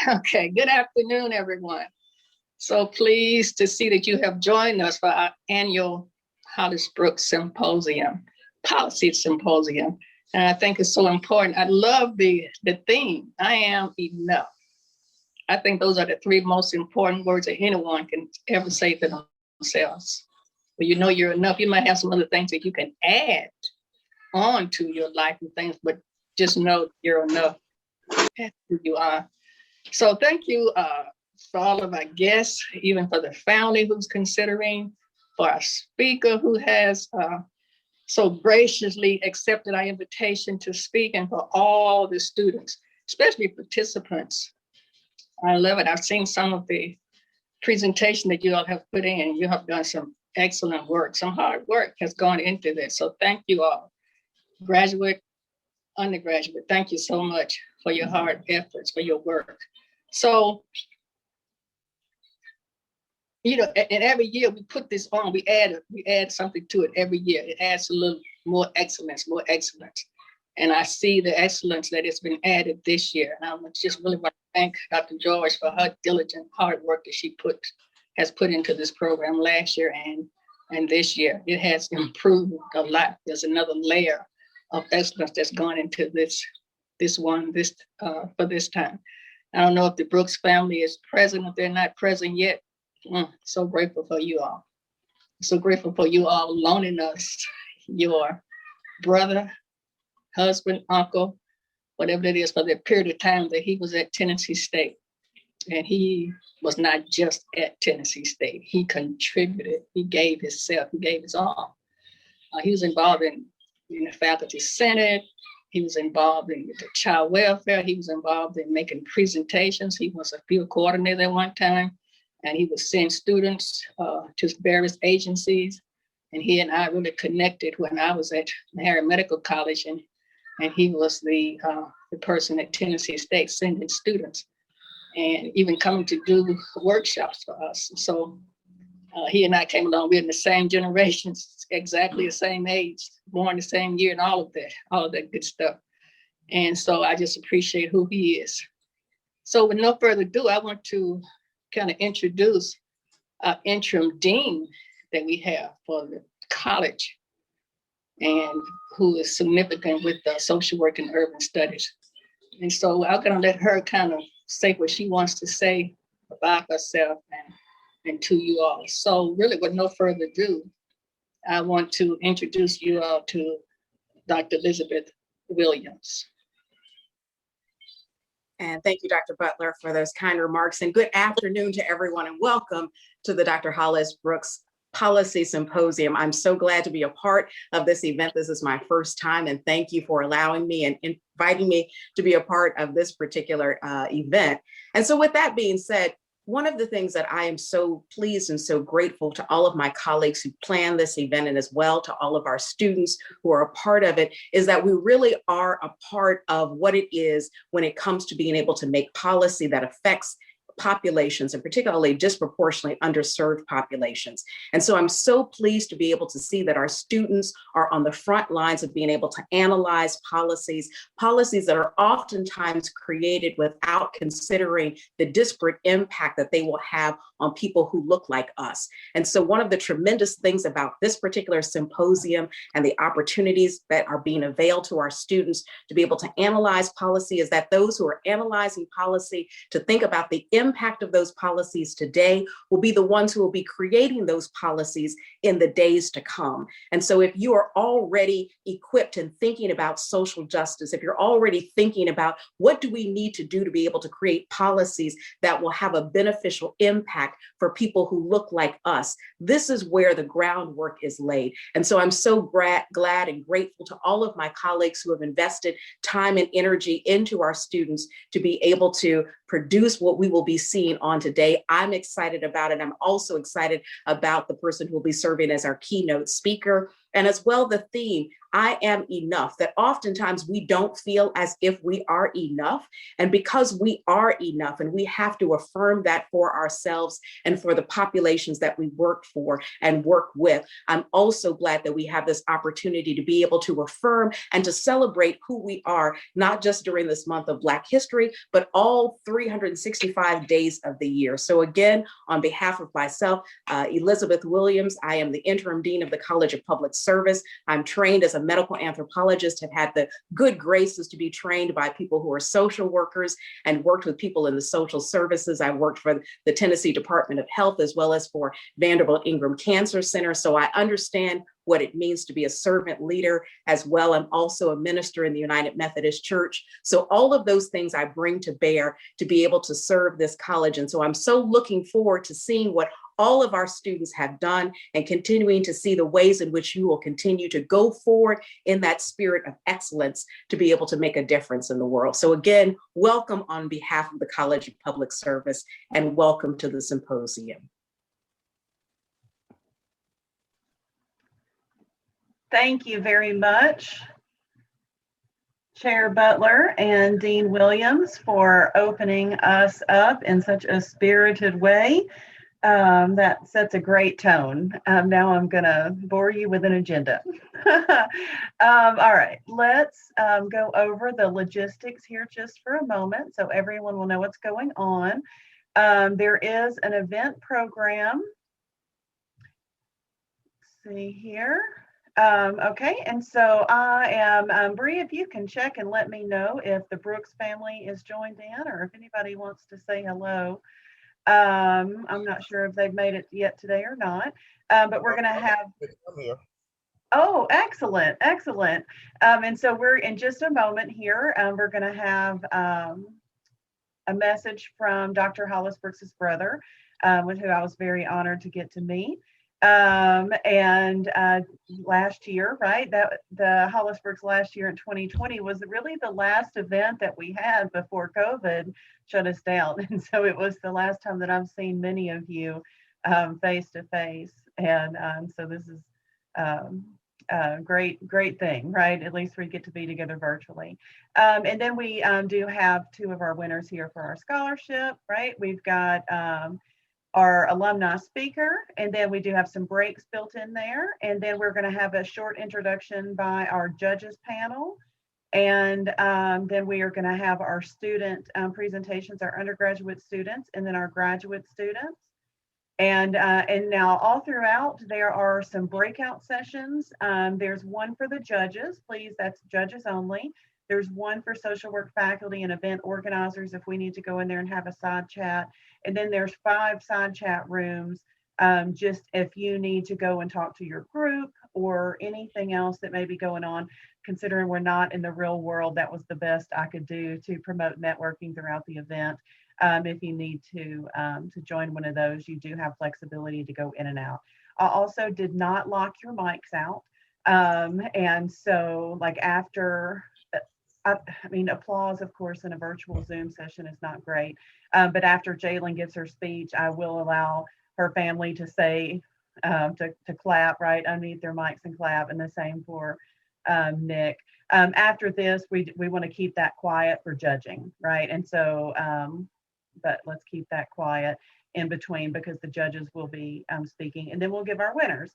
Okay, good afternoon, everyone. So pleased to see that you have joined us for our annual Hollis Brooks Symposium, Policy Symposium. And I think it's so important. I love the theme, I am enough. I think those are the three most important words that anyone can ever say for themselves. When you know you're enough, you might have some other things that you can add on to your life and things, but just know you're enough. That's who you are. So thank you for all of our guests, even for the family who's considering, for our speaker who has so graciously accepted our invitation to speak, and for all the students, especially participants. I love it. I've seen some of the presentation that you all have put in. You have done some excellent work. Some hard work has gone into this. So thank you all. Graduate, undergraduate, thank you so much for your hard efforts, for your work. So, you know, and every year we put this on, we add something to it every year. It adds a little more excellence. And I see the excellence that has been added this year. And I just really want to thank Dr. George for her diligent hard work that she has put into this program last year and this year. It has improved a lot. There's another layer of excellence that's gone into for this time. I don't know if the Brooks family is present, if they're not present yet. So grateful for you all. So grateful for you all loaning us your brother, husband, uncle, whatever it is, for the period of time that he was at Tennessee State. And he was not just at Tennessee State. He contributed. He gave himself. He gave his all. He was involved in the faculty senate. He was involved in the child welfare. He was involved in making presentations. He was a field coordinator at one time, and he would send students to various agencies. And he and I really connected when I was at Harris Medical College, and he was the person at Tennessee State sending students and even coming to do workshops for us. So he and I came along. We're in the same generations, exactly the same age, born the same year, and all of that good stuff. And so I just appreciate who he is. So with no further ado, I want to kind of introduce our interim dean that we have for the college, and who is significant with the social work and urban studies. And so I'm going to let her kind of say what she wants to say about herself and to you all. So really, with no further ado, I want to introduce you all to Dr. Elizabeth Williams. And thank you, Dr. Butler, for those kind remarks. And good afternoon to everyone, and welcome to the Dr. Hollis Brooks Policy Symposium. I'm so glad to be a part of this event. This is my first time, and thank you for allowing me and inviting me to be a part of this particular event. And so with that being said, one of the things that I am so pleased and so grateful to all of my colleagues who planned this event, and as well to all of our students who are a part of it, is that we really are a part of what it is when it comes to being able to make policy that affects populations, and particularly disproportionately underserved populations. And so I'm so pleased to be able to see that our students are on the front lines of being able to analyze policies that are oftentimes created without considering the disparate impact that they will have on people who look like us. And so one of the tremendous things about this particular symposium and the opportunities that are being availed to our students to be able to analyze policy is that those who are analyzing policy to think about the impact of those policies today will be the ones who will be creating those policies in the days to come. And so if you are already equipped and thinking about social justice, if you're already thinking about what do we need to do to be able to create policies that will have a beneficial impact for people who look like us, this is where the groundwork is laid. And so I'm so glad and grateful to all of my colleagues who have invested time and energy into our students to be able to produce what we will be seeing on today. I'm excited about it. I'm also excited about the person who will be serving as our keynote speaker. And as well, the theme, I am enough, that oftentimes we don't feel as if we are enough. And because we are enough, and we have to affirm that for ourselves and for the populations that we work for and work with, I'm also glad that we have this opportunity to be able to affirm and to celebrate who we are, not just during this month of Black History, but all 365 days of the year. So again, on behalf of myself, Elizabeth Williams, I am the interim dean of the College of Public Service. I'm trained as a medical anthropologist, have had the good graces to be trained by people who are social workers and worked with people in the social services. I worked for the Tennessee Department of Health as well as for Vanderbilt Ingram Cancer Center. So I understand what it means to be a servant leader as well. I'm also a minister in the United Methodist Church. So all of those things I bring to bear to be able to serve this college. And so I'm so looking forward to seeing what all of our students have done and continuing to see the ways in which you will continue to go forward in that spirit of excellence to be able to make a difference in the world. So again, welcome on behalf of the College of Public Service and welcome to the symposium. Thank you very much, Chair Butler and Dean Williams, for opening us up in such a spirited way. That sets a great tone. Now I'm going to bore you with an agenda. All right, let's go over the logistics here just for a moment so everyone will know what's going on. There is an event program. Let's see here. Okay, and so I am, Bree, if you can check and let me know if the Brooks family is joined in or if anybody wants to say hello. I'm not sure if they've made it yet today or not, but we're going to have. I'm here. Oh, excellent, excellent. And so we're in just a moment here. We're going to have a message from Dr. Hollis Brooks's brother, with who I was very honored to get to meet. And last year, right, that the Hollis Brooks last year in 2020 was really the last event that we had before COVID shut us down. And so it was the last time that I've seen many of you face to face. And so this is a great thing, right? At least we get to be together virtually. And then we do have two of our winners here for our scholarship, right? We've got our alumni speaker, and then we do have some breaks built in there. And then we're going to have a short introduction by our judges panel. And then we are going to have our student presentations, our undergraduate students, and then our graduate students. And now all throughout, there are some breakout sessions. There's one for the judges, please, that's judges only. There's one for social work faculty and event organizers if we need to go in there and have a side chat. And then there's 5 side chat rooms, just if you need to go and talk to your group or anything else that may be going on. Considering we're not in the real world, that was the best I could do to promote networking throughout the event. If you need to join one of those, you do have flexibility to go in and out. I also did not lock your mics out. And so like after, I mean, applause, of course, in a virtual Zoom session is not great. But after Jalen gives her speech, I will allow her family to say, to clap, right, unmute their mics and clap, and the same for Nick. After this, we want to keep that quiet for judging, right? And so, but let's keep that quiet in between because the judges will be speaking, and then we'll give our winners.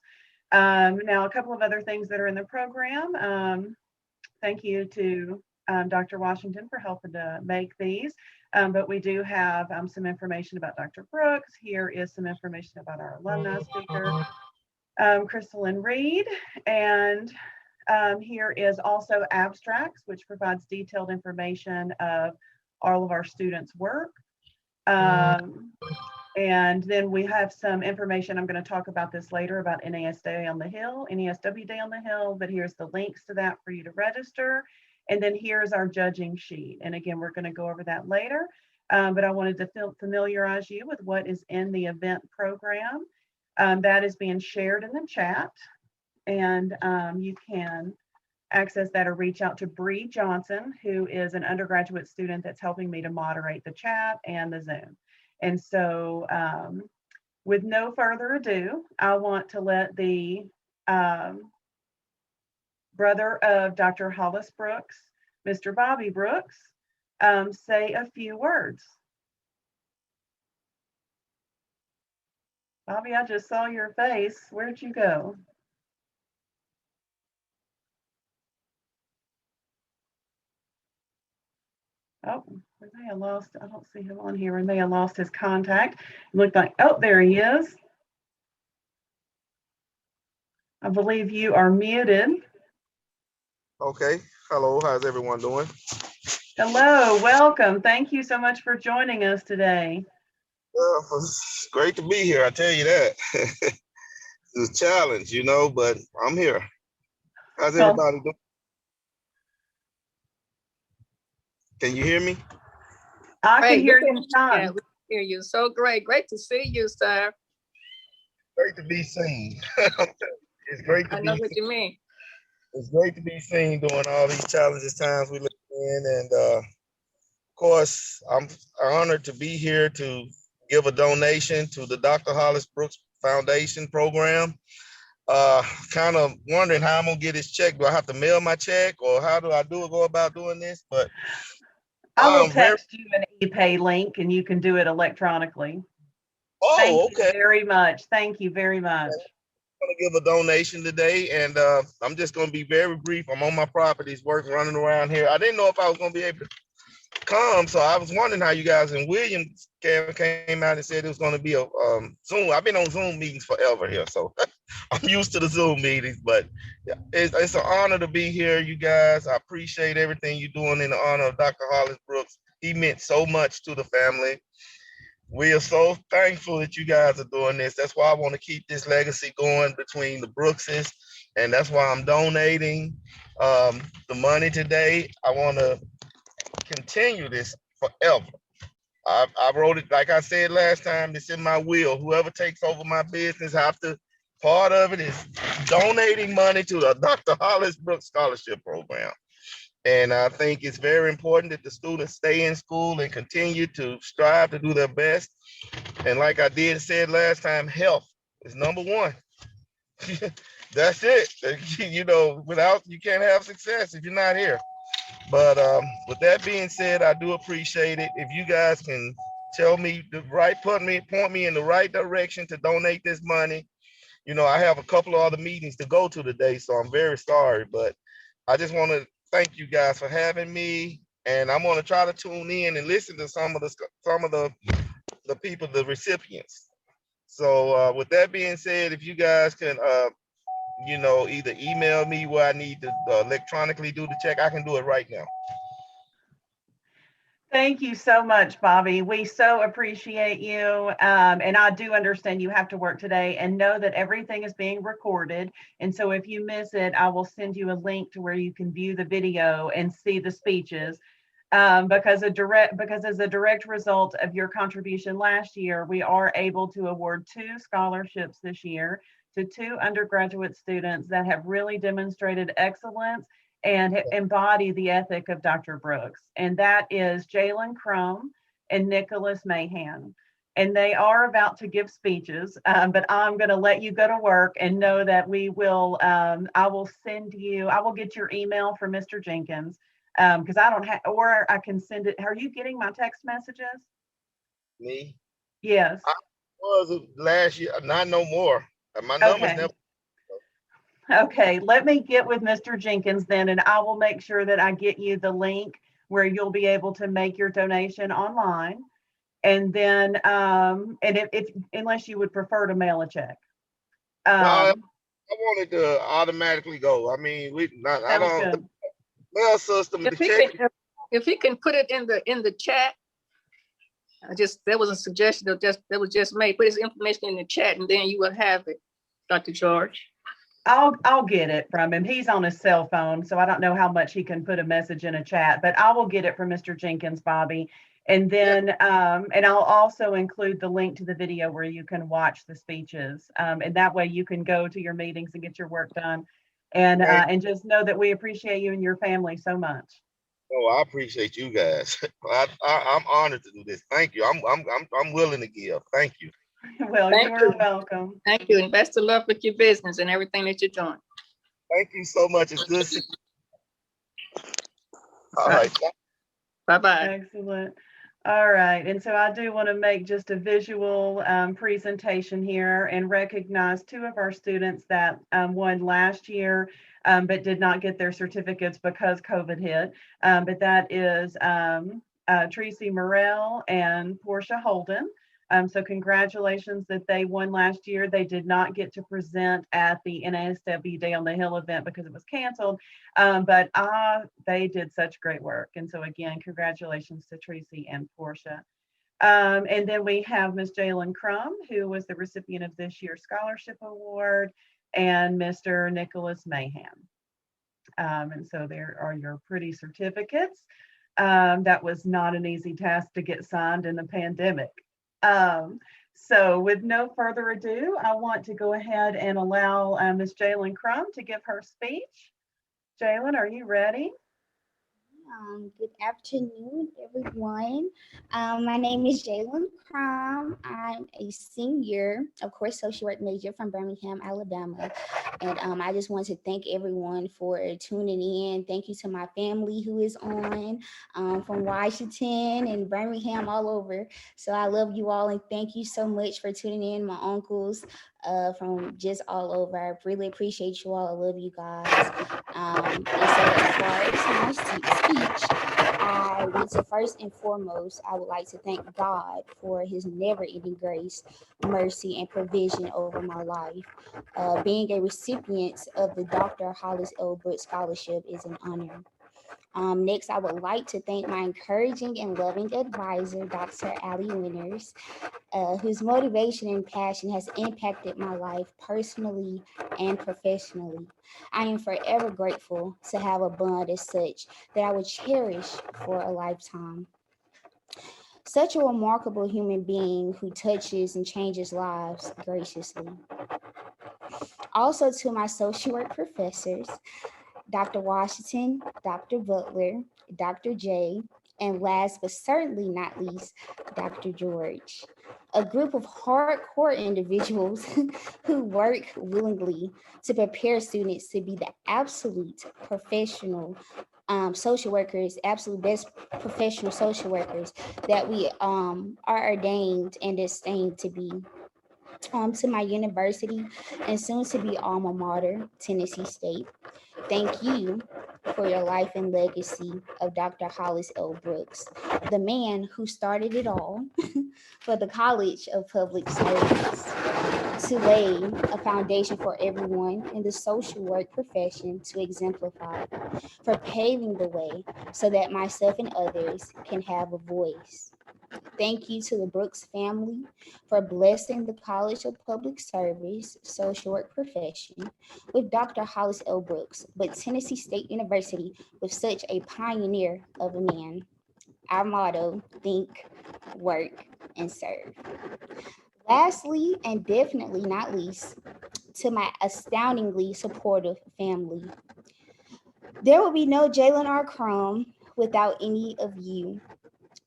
Now, a couple of other things that are in the program. Thank you to Dr. Washington for helping to make these. But we do have some information about Dr. Brooks. Here is some information about our alumni speaker, Crystalline Reed. And here is also abstracts, which provides detailed information of all of our students' work. And then we have some information, I'm going to talk about this later, about NAS Day on the Hill, NASW Day on the Hill, but here's the links to that for you to register. And then here's our judging sheet. And again, we're going to go over that later, but I wanted to familiarize you with what is in the event program. That is being shared in the chat, and you can access that or reach out to Bree Johnson, who is an undergraduate student that's helping me to moderate the chat and the Zoom. And so with no further ado, I want to let the brother of Dr. Hollis Brooks, Mr. Bobby Brooks, say a few words. Bobby, I just saw your face. Where'd you go? Oh, we may have lost, I don't see him on here. We may have lost his contact. It looked like, oh, there he is. I believe you are muted. Okay. Hello. How's everyone doing? Hello, welcome. Thank you so much for joining us today. It's great to be here. I tell you that. It's a challenge, you know, but I'm here. How's everybody doing? Can you hear me? I can Great. hear We you, can John. we can hear you. So great. Great to see you, sir. Great to be seen. It's great to I be know what seen. you mean. It's great to be seen during all these challenges times we live in. And of course, I'm honored to be here to give a donation to the Dr. Hollis Brooks Foundation program. Kind of wondering how I'm gonna get this check. Do I have to mail my check, or how do I go about doing this? But I will text you an e-pay link and you can do it electronically. Thank you very much. Thank you very much. I'm gonna give a donation today, and I'm just gonna be very brief. I'm on my properties, working, running around here. I didn't know if I was gonna be able to come, so I was wondering how you guys in Williams came out and said it was gonna be a Zoom. I've been on Zoom meetings forever here, so I'm used to the Zoom meetings. But yeah, it's an honor to be here, you guys. I appreciate everything you're doing in the honor of Dr. Hollis Brooks. He meant so much to the family. We are so thankful that you guys are doing this. That's why I want to keep this legacy going between the Brookses, and that's why I'm donating the money today. I want to continue this forever. I wrote it, like I said last time, it's in my will. Whoever takes over my business part of it is donating money to the Dr. Hollis Brooks Scholarship Program. And I think it's very important that the students stay in school and continue to strive to do their best. And like I said last time, health is number one. That's it. You know, you can't have success if you're not here. But with that being said, I do appreciate it. If you guys can tell me point me in the right direction to donate this money. You know, I have a couple of other meetings to go to today, so I'm very sorry. But I just want to thank you guys for having me, and I'm going to try to tune in and listen to some of the people, the recipients. So with that being said, if you guys can, you know, either email me where I need to electronically do the check, I can do it right now. Thank you so much, Bobby. We so appreciate you. And I do understand you have to work today, and know that everything is being recorded. And so if you miss it, I will send you a link to where you can view the video and see the speeches. Because as a direct result of your contribution last year, we are able to award 2 scholarships this year to 2 undergraduate students that have really demonstrated excellence and embody the ethic of Dr. Brooks. And that is Jalen Crum and Nicholas Mayhem. And they are about to give speeches, but I'm going to let you go to work and know that we will, I will get your email from Mr. Jenkins, because I don't have, or I can send it. Are you getting my text messages? Me? Yes. I was last year, not no more. My numbers never. Okay, let me get with Mr. Jenkins then, and I will make sure that I get you the link where you'll be able to make your donation online. And then, and if unless you would prefer to mail a check. No, I wanted to automatically go. I mean, I don't. The mail system. If he can put it in the chat. There was a suggestion that was just made. Put his information in the chat, and then you will have it, Dr. George. I'll get it from him. He's on his cell phone, so I don't know how much he can put a message in a chat, but I will get it from Mr. Jenkins, Bobby. And then, and I'll also include the link to the video where you can watch the speeches. And that way you can go to your meetings and get your work done. And just know that we appreciate you and your family so much. Oh, I appreciate you guys. I'm honored to do this. Thank you. I'm willing to give. Thank you. Well, you're welcome. Thank you, and best of luck with your business and everything that you're doing. Thank you so much. It's good seeing you. All right. Bye-bye. Excellent. All right. And so I do want to make just a visual presentation here and recognize two of our students that won last year, but did not get their certificates because COVID hit. But that is Tracy Morrell and Portia Holden. So congratulations that they won last year. They did not get to present at the NASW Day on the Hill event because it was canceled, but they did such great work. And so again, congratulations to Tracy and Portia. And then we have Ms. Jalen Crum, who was the recipient of this year's scholarship award, and Mr. Nicholas Mayhem. And so there are your pretty certificates. That was not an easy task to get signed in the pandemic. So with no further ado, I want to go ahead and allow Ms. Jalen Crum to give her speech. Jalen, are you ready? Good afternoon, everyone. My name is Jalen Crum. I'm a senior, of course, social work major from Birmingham, Alabama. And I just want to thank everyone for tuning in. Thank you to my family who is on from Washington and Birmingham, all over. So I love you all and thank you so much for tuning in. My uncles from just all over. I really appreciate you all. I love you guys. And so as far as my speech, I would say first and foremost, I would like to thank God for his never-ending grace, mercy, and provision over my life. Being a recipient of the Dr. Hollis L Brooks Scholarship is an honor. Next, I would like to thank my encouraging and loving advisor, Dr. Allie Winters, whose motivation and passion has impacted my life personally and professionally. I am forever grateful to have a bond as such that I would cherish for a lifetime. Such a remarkable human being who touches and changes lives graciously. Also to my social work professors, Dr. Washington, Dr. Butler, Dr. J, and last but certainly not least, Dr. George, a group of hardcore individuals who work willingly to prepare students to be the absolute professional social workers, absolute best professional social workers that we are ordained and destined to be. To my university and soon to be alma mater, Tennessee State. Thank you for your life and legacy of Dr. Hollis L Brooks, the man who started it all for the College of Public Service to lay a foundation for everyone in the social work profession to exemplify, for paving the way so that myself and others can have a voice. Thank you to the Brooks family for blessing the College of Public Service social work profession with Dr. Hollis L Brooks, but Tennessee State University with such a pioneer of a man. Our motto, think, work, and serve. Lastly, and definitely not least, to my astoundingly supportive family. There will be no Jalen R. Crum without any of you.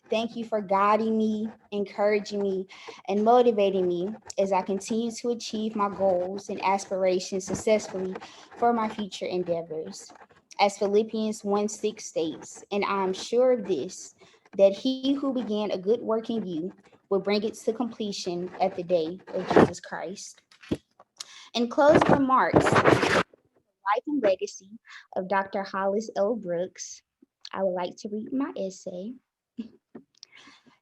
Thank you for guiding me, encouraging me, and motivating me as I continue to achieve my goals and aspirations successfully for my future endeavors. As Philippians 1:6 states, and I am sure of this, that he who began a good work in you will bring it to completion at the day of Jesus Christ. In closing remarks, the life and legacy of Dr. Hollis L. Brooks, I would like to read my essay.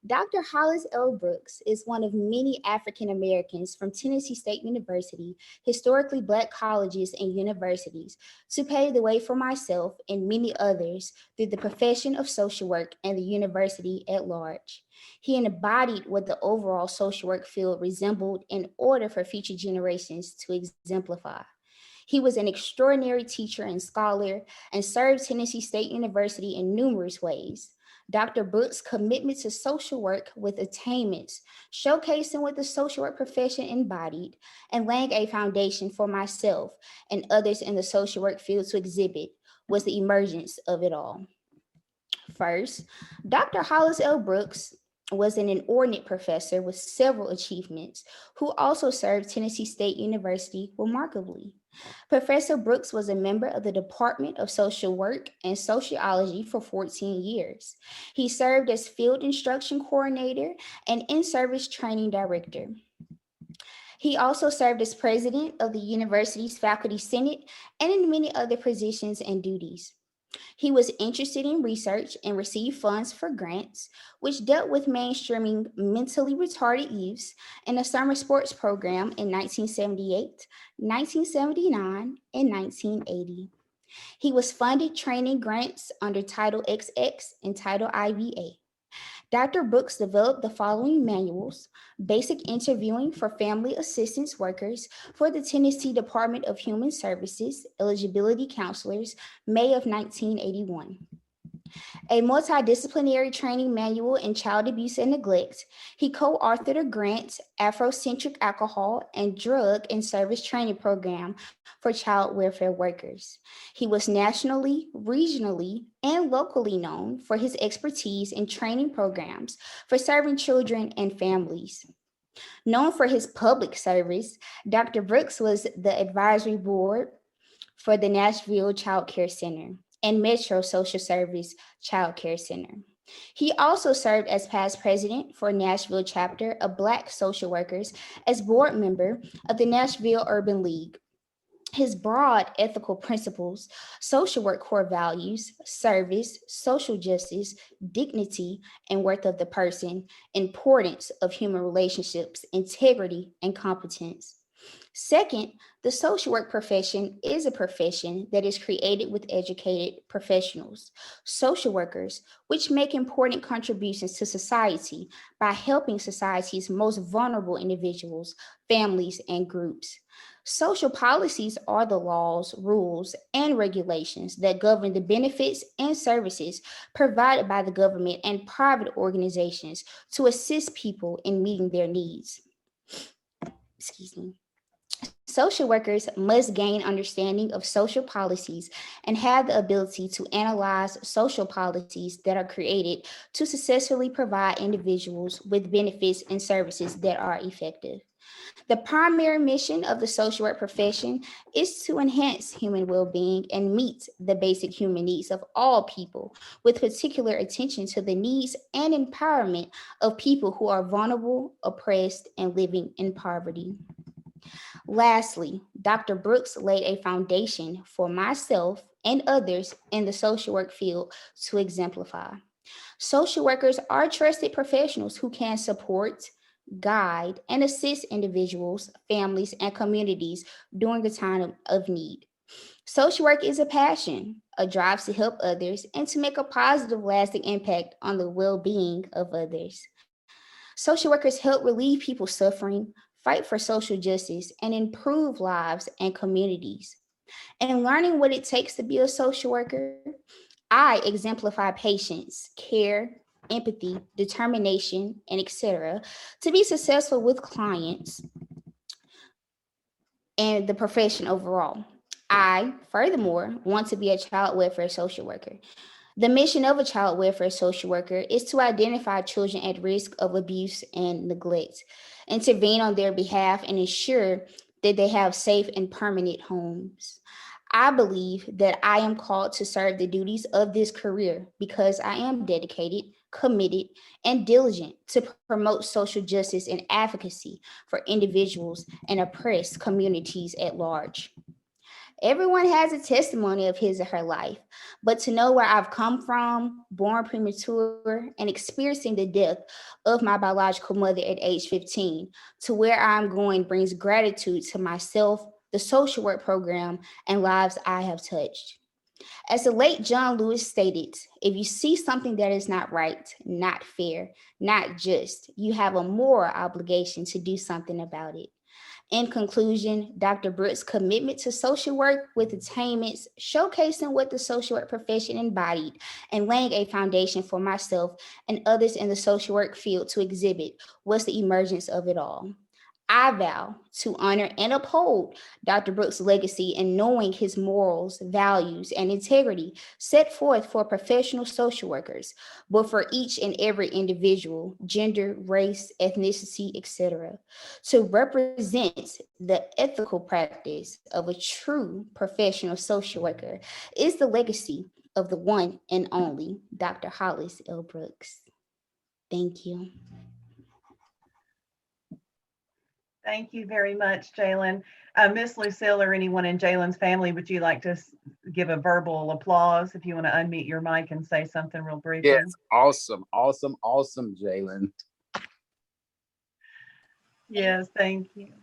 Dr. Hollis L. Brooks is one of many African Americans from Tennessee State University, historically Black colleges and universities, to pave the way for myself and many others through the profession of social work and the university at large. He embodied what the overall social work field resembled in order for future generations to exemplify. He was an extraordinary teacher and scholar and served Tennessee State University in numerous ways. Dr. Brooks' commitment to social work with attainments, showcasing what the social work profession embodied, and laying a foundation for myself and others in the social work field to exhibit, was the emergence of it all. First, Dr. Hollis L. Brooks was an inordinate professor with several achievements who also served Tennessee State University remarkably. Professor Brooks was a member of the Department of Social Work and Sociology for 14 years. He served as Field Instruction Coordinator and In-Service Training Director. He also served as president of the university's Faculty Senate and in many other positions and duties. He was interested in research and received funds for grants, which dealt with mainstreaming mentally retarded youths in a summer sports program in 1978, 1979, and 1980. He was funded training grants under Title XX and Title IVA. Dr. Brooks developed the following manuals: Basic Interviewing for Family Assistance Workers for the Tennessee Department of Human Services, Eligibility Counselors, May of 1981. A multidisciplinary training manual in child abuse and neglect. He co-authored a grant, Afrocentric Alcohol and Drug and Service Training Program for child welfare workers. He was nationally, regionally, and locally known for his expertise in training programs for serving children and families. Known for his public service, Dr. Brooks was the advisory board for the Nashville Child Care Center and Metro Social Service Child Care Center. He also served as past president for Nashville Chapter of Black Social Workers as board member of the Nashville Urban League. His broad ethical principles, social work core values, service, social justice, dignity, and worth of the person, importance of human relationships, integrity, and competence. Second, the social work profession is a profession that is created with educated professionals, social workers, which make important contributions to society by helping society's most vulnerable individuals, families, and groups. Social policies are the laws, rules, and regulations that govern the benefits and services provided by the government and private organizations to assist people in meeting their needs. Social workers must gain understanding of social policies and have the ability to analyze social policies that are created to successfully provide individuals with benefits and services that are effective. The primary mission of the social work profession is to enhance human well-being and meet the basic human needs of all people, with particular attention to the needs and empowerment of people who are vulnerable, oppressed, and living in poverty. Lastly, Dr. Brooks laid a foundation for myself and others in the social work field to exemplify. Social workers are trusted professionals who can support, guide, and assist individuals, families, and communities during a time of need. Social work is a passion, a drive to help others, and to make a positive, lasting impact on the well-being of others. Social workers help relieve people's suffering, fight for social justice, and improve lives and communities. And learning what it takes to be a social worker, I exemplify patience, care, empathy, determination, and etc. to be successful with clients and the profession overall. I, furthermore, want to be a child welfare social worker. The mission of a child welfare social worker is to identify children at risk of abuse and neglect, intervene on their behalf, and ensure that they have safe and permanent homes. I believe that I am called to serve the duties of this career because I am dedicated, committed, and diligent to promote social justice and advocacy for individuals and oppressed communities at large. Everyone has a testimony of his or her life, but to know where I've come from, born premature, and experiencing the death of my biological mother at age 15, to where I'm going brings gratitude to myself, the social work program, and lives I have touched. As the late John Lewis stated, if you see something that is not right, not fair, not just, you have a moral obligation to do something about it. In conclusion, Dr. Brooks' commitment to social work with attainments, showcasing what the social work profession embodied and laying a foundation for myself and others in the social work field to exhibit was the emergence of it all. I vow to honor and uphold Dr. Brooks' legacy in knowing his morals, values, and integrity set forth for professional social workers, but for each and every individual, gender, race, ethnicity, etc., to represent the ethical practice of a true professional social worker is the legacy of the one and only Dr. Hollis L. Brooks. Thank you. Thank you very much, Jalen. Miss Lucille or anyone in Jalen's family, would you like to give a verbal applause if you want to unmute your mic and say something real briefly? Yes, awesome, awesome, awesome, Jalen. Yes, thank you.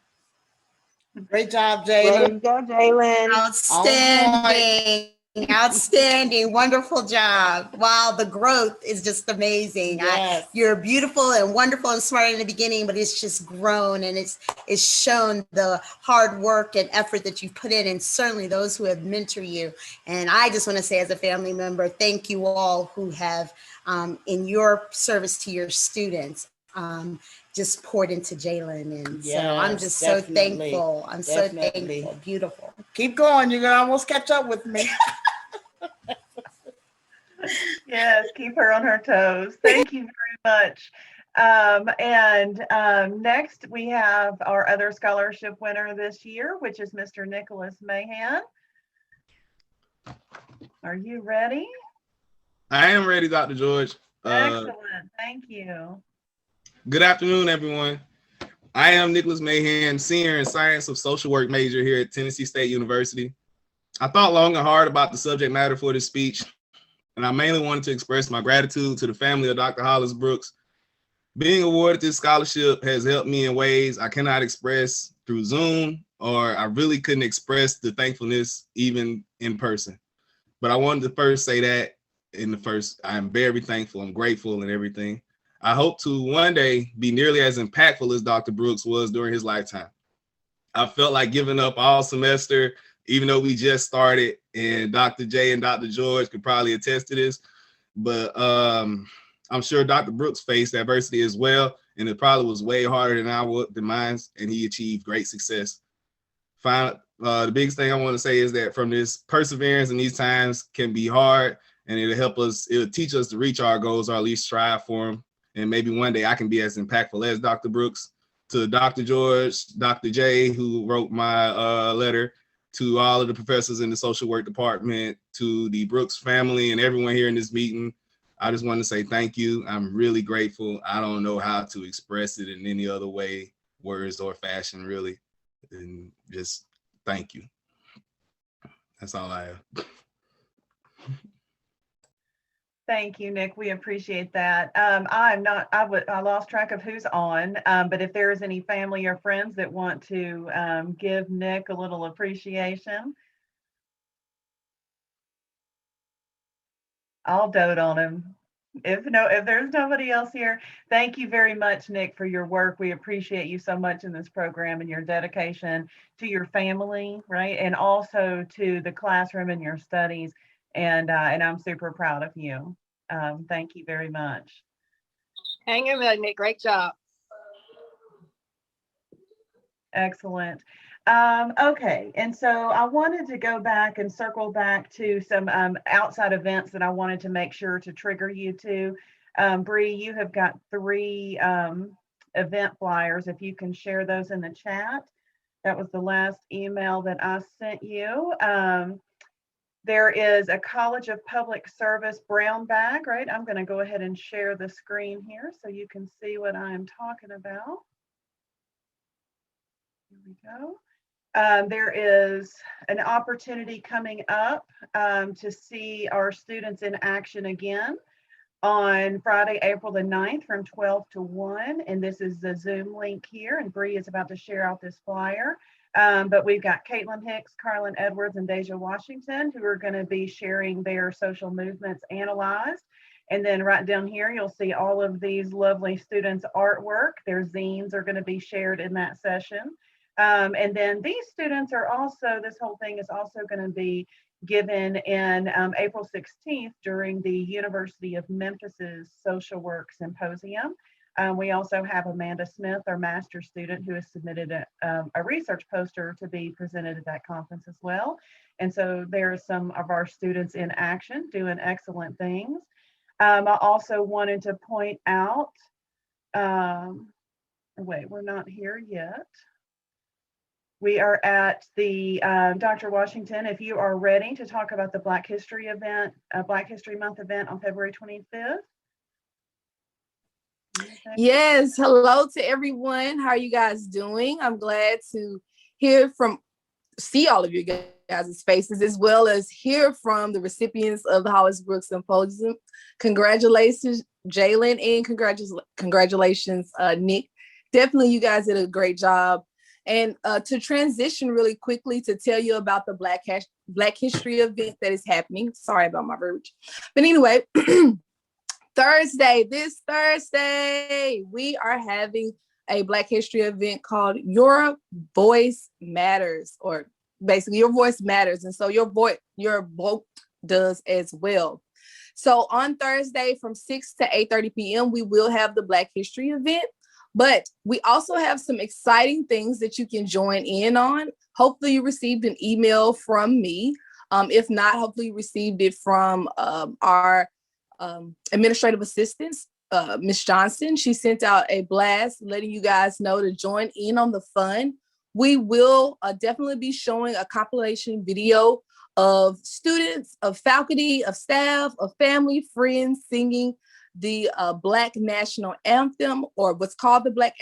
Great job, Way to Jalen. go, Jalen. Outstanding. Outstanding. Wonderful job. Wow, the growth is just amazing. Yes. You're beautiful and wonderful and smart in the beginning, but it's just grown and it's shown the hard work and effort that you've put in, and certainly those who have mentored you. And I just want to say, as a family member, thank you all who have, in your service to your students, just poured into Jalen. And so I'm Yes, just definitely. so thankful. I'm so Definitely. thankful. Beautiful. Keep going. You're gonna almost catch up with me. Yes, keep her on her toes. Thank you very much. Next, we have our other scholarship winner this year, which is Mr. Nicholas Mayhem. Are you ready? I am ready, Dr. George. Excellent. Thank you. Good afternoon, everyone. I am Nicholas Mayhem, senior in Science of Social Work major here at Tennessee State University. I thought long and hard about the subject matter for this speech, and I mainly wanted to express my gratitude to the family of Dr. Hollis Brooks. Being awarded this scholarship has helped me in ways I cannot express through Zoom, or I really couldn't express the thankfulness even in person. But I wanted to first say that I'm very thankful, I'm grateful and everything. I hope to one day be nearly as impactful as Dr. Brooks was during his lifetime. I felt like giving up all semester, even though we just started, and Dr. J and Dr. George could probably attest to this, but I'm sure Dr. Brooks faced adversity as well, and it probably was way harder than mine, and he achieved great success. Finally, the biggest thing I want to say is that from this perseverance in these times can be hard, and it'll teach us to reach our goals, or at least strive for them. And maybe one day I can be as impactful as Dr. Brooks. To Dr. George, Dr. J, who wrote my letter, to all of the professors in the social work department, to the Brooks family and everyone here in this meeting, I just want to say thank you. I'm really grateful. I don't know how to express it in any other way, words or fashion, really. And just thank you. That's all I have. Thank you, Nick. We appreciate that. I lost track of who's on, but if there is any family or friends that want to give Nick a little appreciation, I'll dote on him. If there's nobody else here, thank you very much, Nick, for your work. We appreciate you so much in this program and your dedication to your family, right? And also to the classroom and your studies. And I'm super proud of you. Thank you very much. Hang in there, Nick. Great job. Excellent. Okay, and so I wanted to go back and circle back to some outside events that I wanted to make sure to trigger you to. Bree, you have got 3 event flyers. If you can share those in the chat. That was the last email that I sent you. There is a College of Public Service brown bag, right? I'm going to go ahead and share the screen here so you can see what I'm talking about. Here we go. There is an opportunity coming up to see our students in action again on Friday, April the 9th from 12 to 1. And this is the Zoom link here. And Bree is about to share out this flyer. But we've got Caitlin Hicks, Carlin Edwards, and Deja Washington, who are going to be sharing their social movements analyzed. And then right down here, you'll see all of these lovely students' artwork. Their zines are going to be shared in that session. And then these students are also, this whole thing is also going to be given in April 16th during the University of Memphis's Social Work Symposium. We also have Amanda Smith, our master's student, who has submitted a research poster to be presented at that conference as well. And so there are some of our students in action doing excellent things. I also wanted to point out, wait, we're not here yet. We are at the, Dr. Washington, if you are ready to talk about the Black History event, Black History Month event on February 25th. Yes, hello to everyone. How are you guys doing? I'm glad to see all of you guys' faces, as well as hear from the recipients of the Hollis Brooks Symposium. Congratulations, Jalen, and congratulations, Nick. Definitely, you guys did a great job. And to transition really quickly to tell you about the Black History event that is happening. Sorry about my verbiage. But anyway, this Thursday, we are having a Black History event called Your Voice Matters, or basically Your Voice Matters. And so your vote does as well. So on Thursday from 6 to 8:30 p.m., we will have the Black History event. But we also have some exciting things that you can join in on. Hopefully you received an email from me. If not, hopefully you received it from our administrative assistants, Ms. Johnson. She sent out a blast letting you guys know to join in on the fun. We will definitely be showing a compilation video of students, of faculty, of staff, of family, friends singing the Black National Anthem, or what's called the Black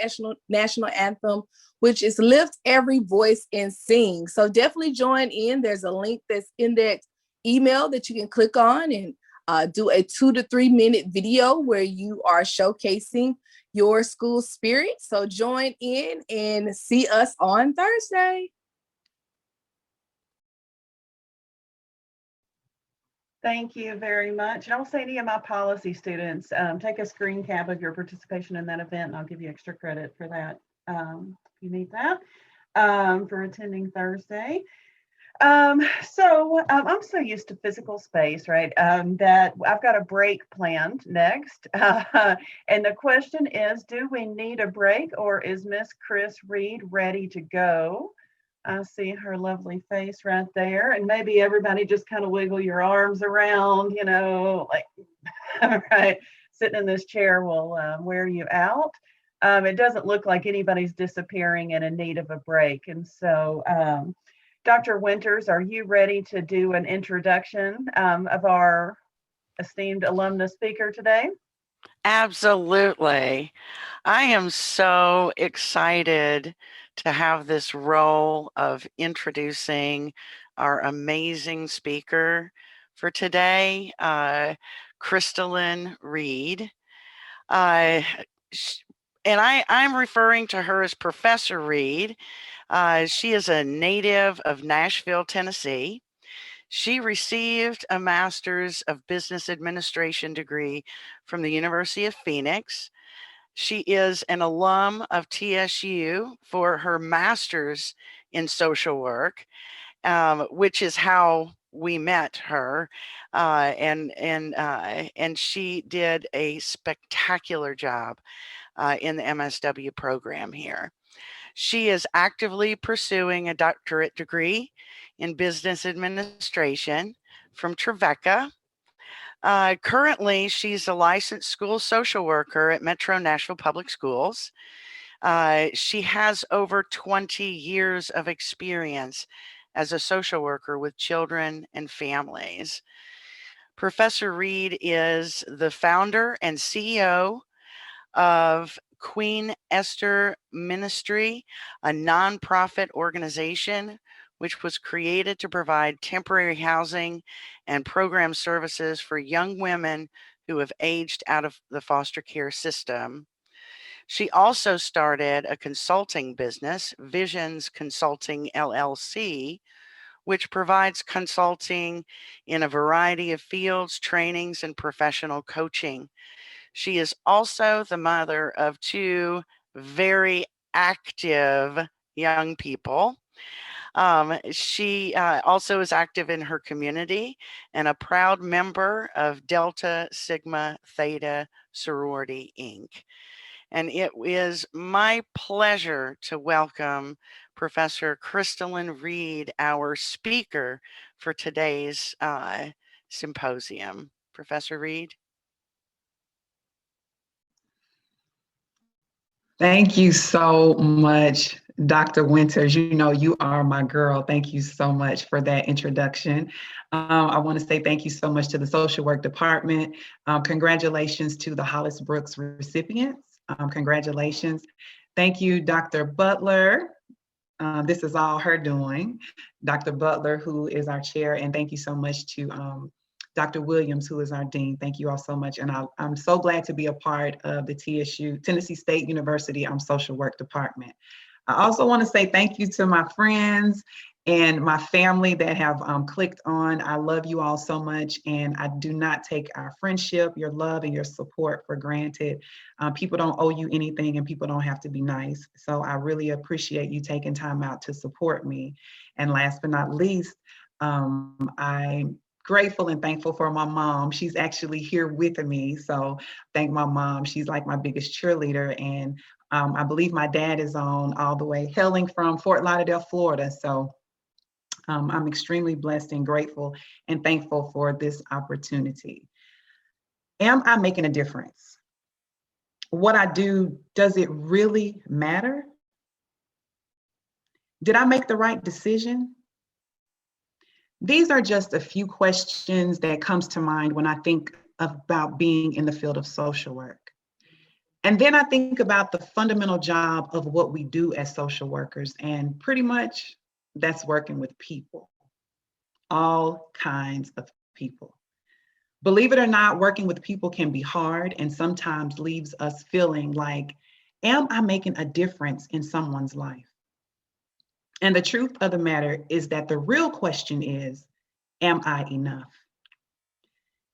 National Anthem, which is Lift Every Voice and Sing. So definitely join in. There's a link that's in that email that you can click on and do a 2 to 3 minute video where you are showcasing your school spirit. So join in and see us on Thursday. Thank you very much. And I'll say to any of my policy students, take a screen cap of your participation in that event, and I'll give you extra credit for that if you need that for attending Thursday. I'm so used to physical space, right? That I've got a break planned next. And the question is, do we need a break, or is Miss Chris Reed ready to go? I see her lovely face right there. And maybe everybody just kind of wiggle your arms around, like, all right, sitting in this chair will wear you out. It doesn't look like anybody's disappearing and in need of a break. And so, Dr. Winters, are you ready to do an introduction of our esteemed alumnus speaker today? Absolutely. I am so excited to have this role of introducing our amazing speaker for today, Crystalline Reed. And I'm referring to her as Professor Reed. She is a native of Nashville, Tennessee. She received a Master's of Business Administration degree from the University of Phoenix. She is an alum of TSU for her Master's in Social Work, which is how we met her. And she did a spectacular job in the MSW program here. She is actively pursuing a doctorate degree in business administration from Trevecca. Currently, she's a licensed school social worker at Metro Nashville Public Schools. She has over 20 years of experience as a social worker with children and families. Professor Reed is the founder and CEO of Queen Esther Ministry, a nonprofit organization which was created to provide temporary housing and program services for young women who have aged out of the foster care system. She also started a consulting business, Visions Consulting LLC, which provides consulting in a variety of fields, trainings, and professional coaching. She is also the mother of 2 very active young people. She also is active in her community and a proud member of Delta Sigma Theta Sorority, Inc. And it is my pleasure to welcome Professor Crystalline Reed, our speaker for today's symposium. Professor Reed. Thank you so much, Dr. Winters. You know, you are my girl. Thank you so much for that introduction. I want to say thank you so much to the Social Work Department. Congratulations to the Hollis Brooks recipients. Congratulations. Thank you, Dr. Butler. This is all her doing. Dr. Butler, who is our chair, and thank you so much to Dr. Williams, who is our dean. Thank you all so much. And I'm so glad to be a part of the TSU, Tennessee State University Social Work Department. I also want to say thank you to my friends and my family that have clicked on. I love you all so much, and I do not take our friendship, your love, and your support for granted. People don't owe you anything, and people don't have to be nice. So I really appreciate you taking time out to support me. And last but not least, I'm grateful and thankful for my mom. She's actually here with me. So thank my mom. She's like my biggest cheerleader. And I believe my dad is on all the way, hailing from Fort Lauderdale, Florida. So I'm extremely blessed and grateful and thankful for this opportunity. Am I making a difference? What I do, does it really matter? Did I make the right decision? These are just a few questions that comes to mind when I think about being in the field of social work. And then I think about the fundamental job of what we do as social workers, and pretty much that's working with people, all kinds of people. Believe it or not, working with people can be hard and sometimes leaves us feeling like, am I making a difference in someone's life? And the truth of the matter is that the real question is, am I enough?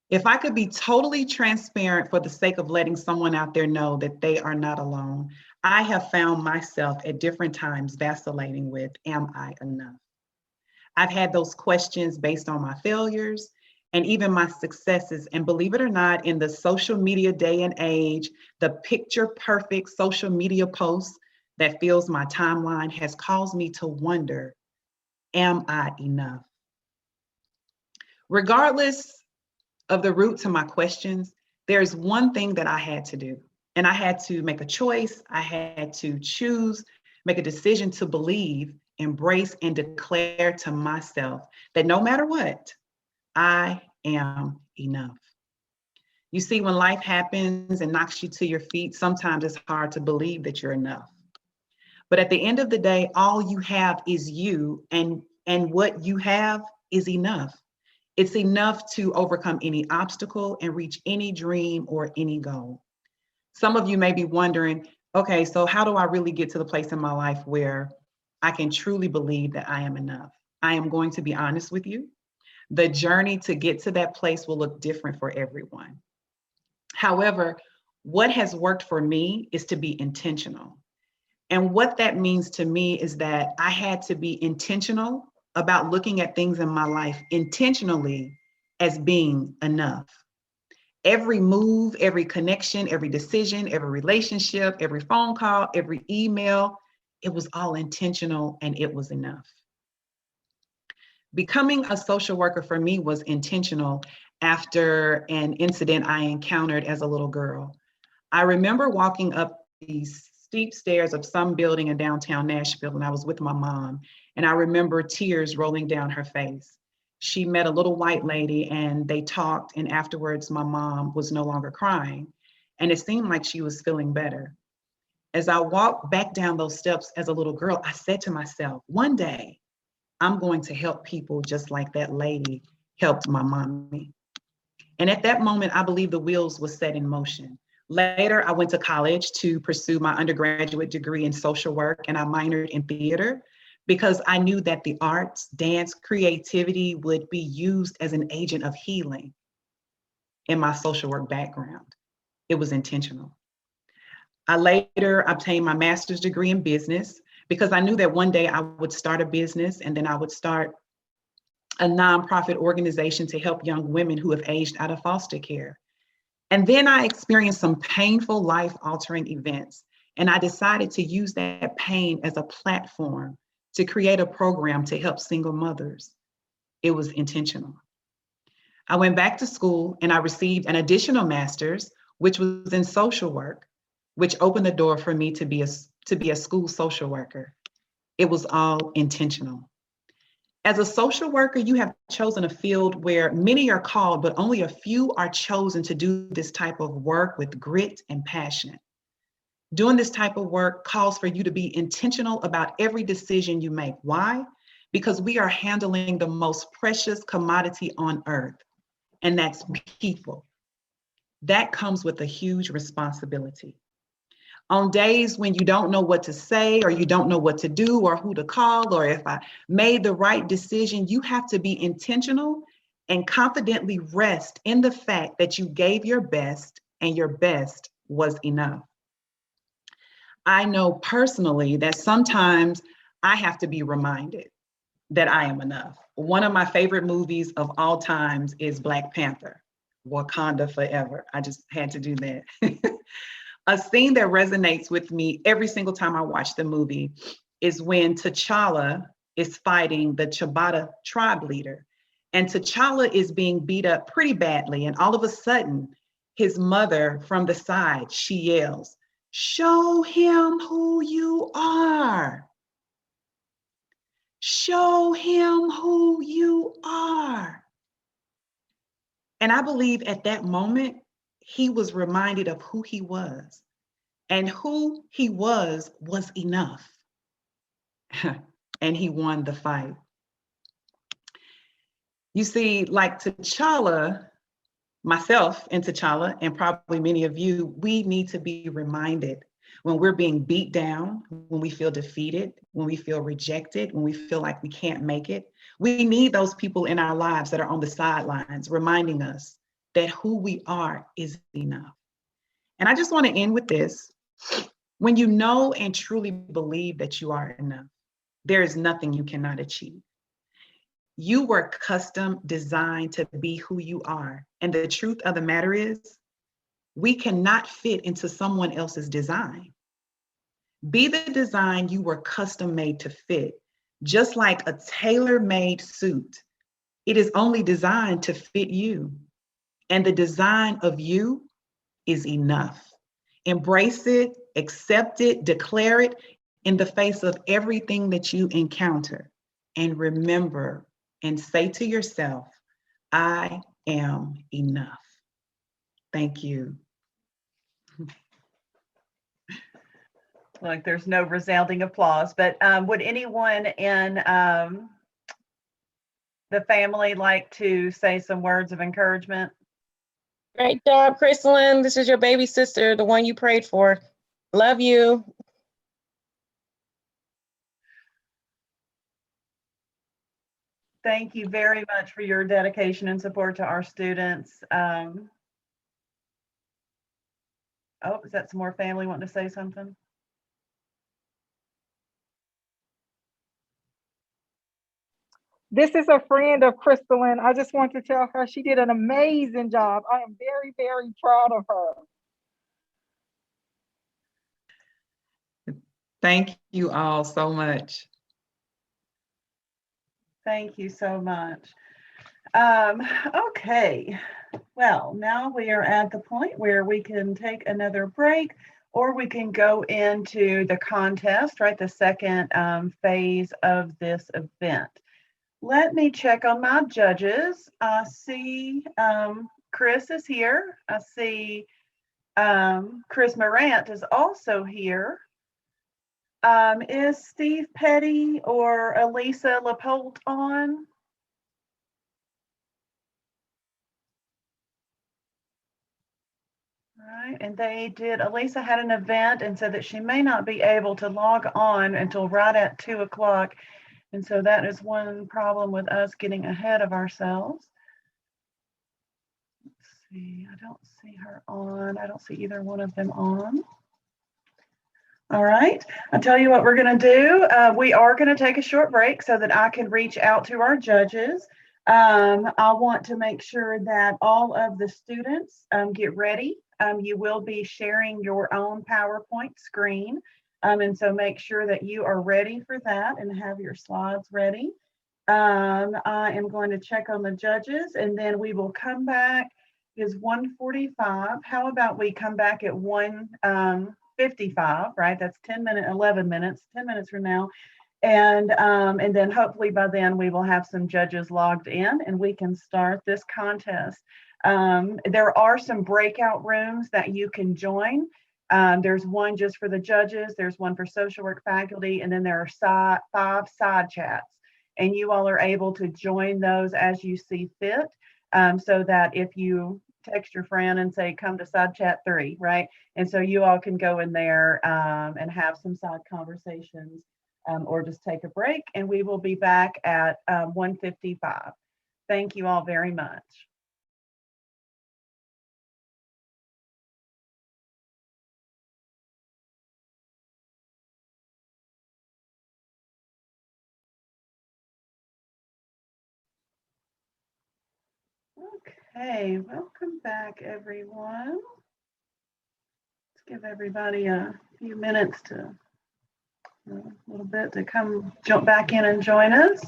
If I could be totally transparent for the sake of letting someone out there know that they are not alone, I have found myself at different times vacillating with, am I enough? I've had those questions based on my failures and even my successes. And believe it or not, in the social media day and age, the picture perfect social media posts that fills my timeline has caused me to wonder, am I enough? Regardless of the root to my questions, there's one thing that I had to do. And I had to make a choice. I had to choose, make a decision to believe, embrace, and declare to myself that no matter what, I am enough. You see, when life happens and knocks you to your feet, sometimes it's hard to believe that you're enough. But at the end of the day, all you have is you, and what you have is enough. It's enough to overcome any obstacle and reach any dream or any goal. Some of you may be wondering, okay, so how do I really get to the place in my life where I can truly believe that I am enough? I am going to be honest with you. The journey to get to that place will look different for everyone. However, what has worked for me is to be intentional. And what that means to me is that I had to be intentional about looking at things in my life intentionally as being enough. Every move, every connection, every decision, every relationship, every phone call, every email, it was all intentional and it was enough. Becoming a social worker for me was intentional after an incident I encountered as a little girl. I remember walking up these steep stairs of some building in downtown Nashville, and I was with my mom, and I remember tears rolling down her face. She met a little white lady and they talked, and afterwards my mom was no longer crying, and it seemed like she was feeling better. As I walked back down those steps as a little girl, I said to myself, one day I'm going to help people just like that lady helped my mommy. And at that moment, I believe the wheels were set in motion. Later, I went to college to pursue my undergraduate degree in social work, and I minored in theater because I knew that the arts, dance, creativity would be used as an agent of healing in my social work background. It was intentional. I later obtained my master's degree in business because I knew that one day I would start a business, and then I would start a nonprofit organization to help young women who have aged out of foster care. And then I experienced some painful life-altering events, and I decided to use that pain as a platform to create a program to help single mothers. It was intentional. I went back to school and I received an additional master's, which was in social work, which opened the door for me to be a school social worker. It was all intentional. As a social worker, you have chosen a field where many are called, but only a few are chosen to do this type of work with grit and passion. Doing this type of work calls for you to be intentional about every decision you make. Why? Because we are handling the most precious commodity on earth, and that's people. That comes with a huge responsibility. On days when you don't know what to say, or you don't know what to do, or who to call, or if I made the right decision, you have to be intentional and confidently rest in the fact that you gave your best and your best was enough. I know personally that sometimes I have to be reminded that I am enough. One of my favorite movies of all times is Black Panther, Wakanda Forever. I just had to do that. A scene that resonates with me every single time I watch the movie is when T'Challa is fighting the Chibata tribe leader. And T'Challa is being beat up pretty badly. And all of a sudden, his mother from the side, she yells, "Show him who you are. Show him who you are." And I believe at that moment, he was reminded of who he was. And who he was enough. And he won the fight. You see, like T'Challa, myself and T'Challa, and probably many of you, we need to be reminded when we're being beat down, when we feel defeated, when we feel rejected, when we feel like we can't make it. We need those people in our lives that are on the sidelines reminding us that who we are is enough. And I just want to end with this. When you know and truly believe that you are enough, there is nothing you cannot achieve. You were custom designed to be who you are. And the truth of the matter is, we cannot fit into someone else's design. Be the design you were custom made to fit. Just like a tailor-made suit, it is only designed to fit you. And the design of you is enough. Embrace it, accept it, declare it in the face of everything that you encounter. And remember and say to yourself, I am enough. Thank you. Like there's no resounding applause, but would anyone in the family like to say some words of encouragement? Great job, Crystalline. This is your baby sister, the one you prayed for. Love you. Thank you very much for your dedication and support to our students. Oh, is that some more family wanting to say something? This is a friend of Crystalline. I just want to tell her she did an amazing job. I am very, very proud of her. Thank you all so much. Thank you so much. Okay, well, now we are at the point where we can take another break, or we can go into the contest, right? The second phase of this event. Let me check on my judges. I see Chris is here. I see Chris Morant is also here. Is Steve Petty or Elisa Lapolt on? All right, and Elisa had an event and said that she may not be able to log on until right at 2 o'clock. And so that is one problem with us getting ahead of ourselves. Let's see, I don't see her on. I don't see either one of them on. All right, I'll tell you what we're going to do. We are going to take a short break so that I can reach out to our judges. I want to make sure that all of the students get ready. You will be sharing your own PowerPoint screen. And so make sure that you are ready for that and have your slides ready. I am going to check on the judges and then we will come back. Is 1:45. How about we come back at 1:55, right? That's 11 minutes, 10 minutes from now. And then hopefully by then we will have some judges logged in and we can start this contest. There are some breakout rooms that you can join. There's one just for the judges, there's one for social work faculty, and then there are 5 side chats. And you all are able to join those as you see fit, so that if you text your friend and say, come to side chat 3, right? And so you all can go in there and have some side conversations. Or just take a break, and we will be back at 1:55. Thank you all very much. Okay, welcome back, everyone. Let's give everybody a few minutes to a little bit to come jump back in and join us.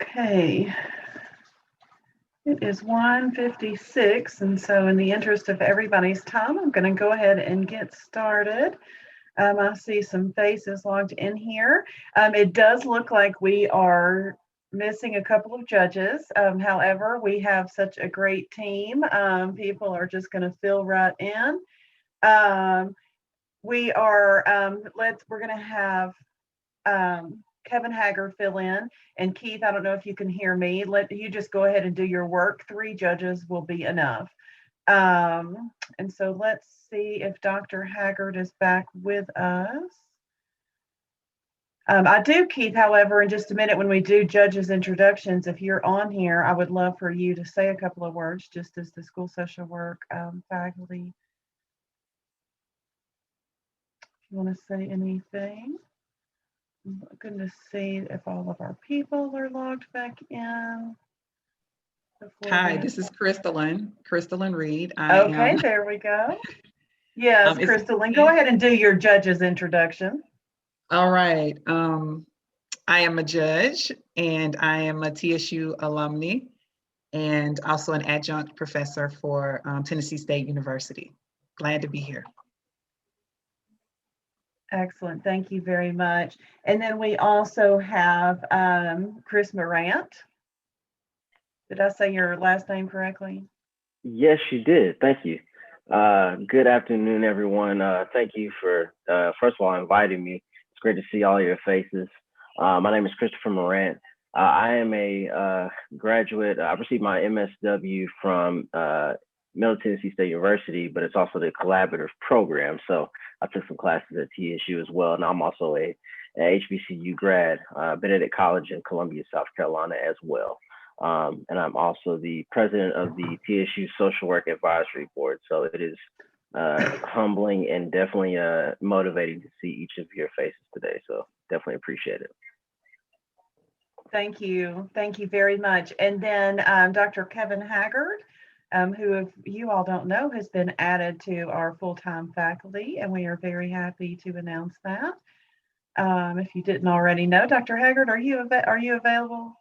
Okay. It is 1:56, and so in the interest of everybody's time, I'm going to go ahead and get started. I see some faces logged in here. It does look like we are missing a couple of judges. However, we have such a great team. People are just going to fill right in. We're going to have Kevin Haggard fill in, and Keith, I don't know if you can hear me. Let you just go ahead and do your work. 3 judges will be enough. And so let's see if Dr. Haggard is back with us. I do, Keith, however, in just a minute when we do judges introductions, if you're on here, I would love for you to say a couple of words just as the school social work faculty. If you want to say anything. I'm looking to see if all of our people are logged back in. Hi, this is Crystalline Reed. Okay, there we go. Yes, Crystalline, go ahead and do your judge's introduction. All right. I am a judge and I am a TSU alumni and also an adjunct professor for Tennessee State University. Glad to be here. Excellent, thank you very much. And then we also have Chris Morant. Did I say your last name correctly? Yes, you did. Thank you. Good afternoon, everyone. Thank you for, first of all, inviting me. It's great to see all your faces. My name is Christopher Morant. I am a graduate. I received my MSW from Middle Tennessee State University, but it's also the collaborative program. So I took some classes at TSU as well. And I'm also a HBCU grad. Been at college in Columbia, South Carolina as well. And I'm also the president of the TSU Social Work Advisory Board. So it is humbling and definitely motivating to see each of your faces today. So definitely appreciate it. Thank you. Thank you very much. And then Dr. Kevin Haggard, who, if you all don't know, has been added to our full-time faculty, and we are very happy to announce that. If you didn't already know, Dr. Haggard, are you available?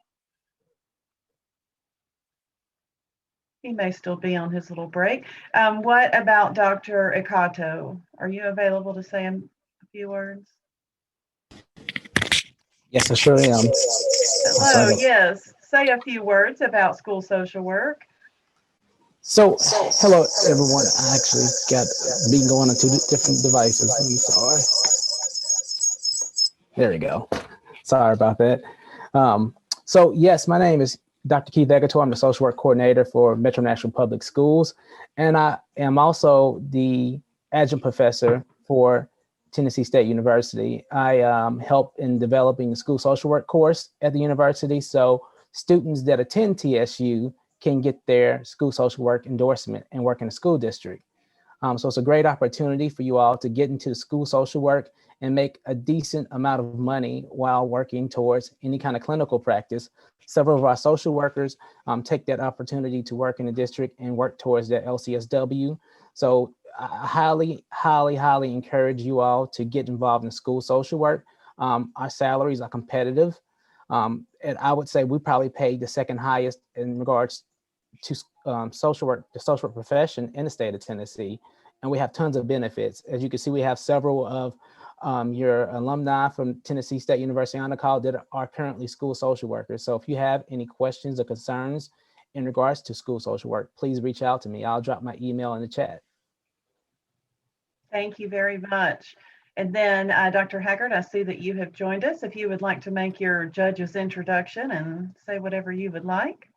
He may still be on his little break. What about Dr. Ikato? Are you available to say a few words? Yes, I sure am. Hello, yes. Say a few words about school social work. So, hello, everyone. I actually got been going on 2 different devices. I'm sorry. There we go. Sorry about that. So, yes, my name is Dr. Keith Egator. I'm the social work coordinator for Metro National Public Schools, and I am also the adjunct professor for Tennessee State University. I help in developing the school social work course at the university, so students that attend TSU can get their school social work endorsement and work in a school district. So it's a great opportunity for you all to get into school social work and make a decent amount of money while working towards any kind of clinical practice. Several of our social workers take that opportunity to work in the district and work towards their LCSW. So I highly encourage you all to get involved in school social work. Our salaries are competitive. And I would say we probably pay the second highest in regards to social work, the social work profession in the state of Tennessee. And we have tons of benefits. As you can see, we have several of your alumni from Tennessee State University Honor College that are currently school social workers. So if you have any questions or concerns in regards to school social work, please reach out to me. I'll drop my email in the chat. Thank you very much. And then Dr. Haggard, I see that you have joined us. If you would like to make your judge's introduction and say whatever you would like.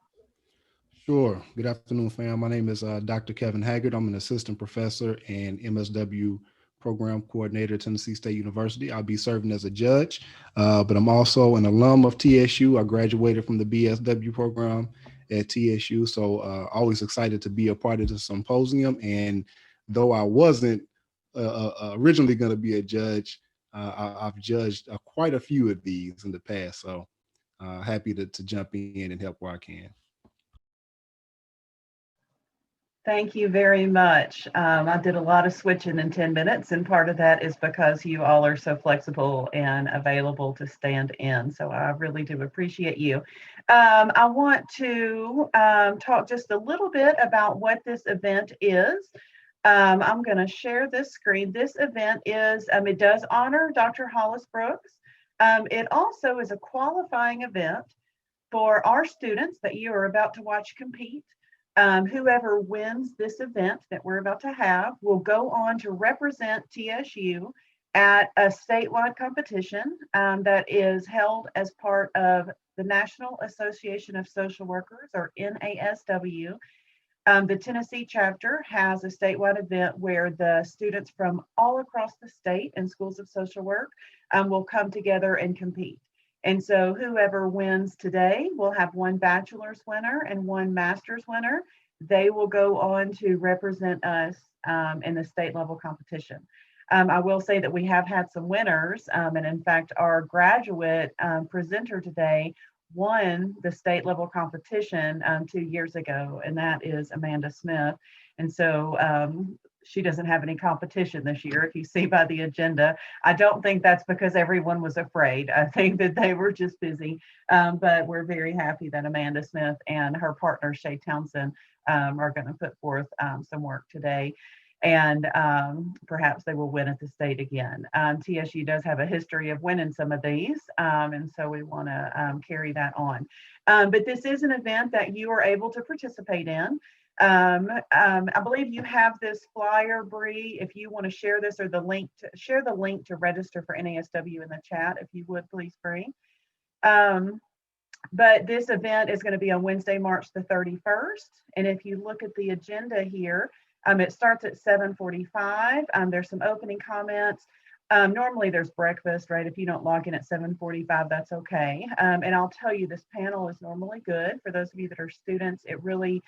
Sure. Good afternoon, fam. My name is Dr. Kevin Haggard. I'm an assistant professor and MSW program coordinator at Tennessee State University. I'll be serving as a judge, but I'm also an alum of TSU. I graduated from the BSW program at TSU, so always excited to be a part of the symposium. And though I wasn't originally going to be a judge, I've judged quite a few of these in the past, so happy to jump in and help where I can. Thank you very much. I did a lot of switching in 10 minutes, and part of that is because you all are so flexible and available to stand in. So I really do appreciate you. I want to talk just a little bit about what this event is. I'm going to share this screen. This event is, it does honor Dr. Hollis Brooks. It also is a qualifying event for our students that you are about to watch compete. Whoever wins this event that we're about to have will go on to represent TSU at a statewide competition that is held as part of the National Association of Social Workers, or NASW. The Tennessee chapter has a statewide event where the students from all across the state and schools of social work will come together and compete. And so whoever wins today will have one bachelor's winner and one master's winner. They will go on to represent us in the state level competition. I will say that we have had some winners, and in fact, our graduate presenter today won the state level competition 2 years ago, and that is Amanda Smith. And so she doesn't have any competition this year, if you see by the agenda. I don't think that's because everyone was afraid. I think that they were just busy, but we're very happy that Amanda Smith and her partner, Shay Townsend, are going to put forth some work today. And perhaps they will win at the state again. TSU does have a history of winning some of these, and so we want to carry that on. But this is an event that you are able to participate in. I believe you have this flyer, Bree. If you want to share this, or the link to share the link to register for NASW in the chat, if you would, please, Bree. But this event is going to be on Wednesday, March the 31st. And if you look at the agenda here, it starts at 7:45. There's some opening comments. Normally there's breakfast, right? If you don't log in at 7:45, that's okay. And I'll tell you, this panel is normally good. For those of you that are students, it really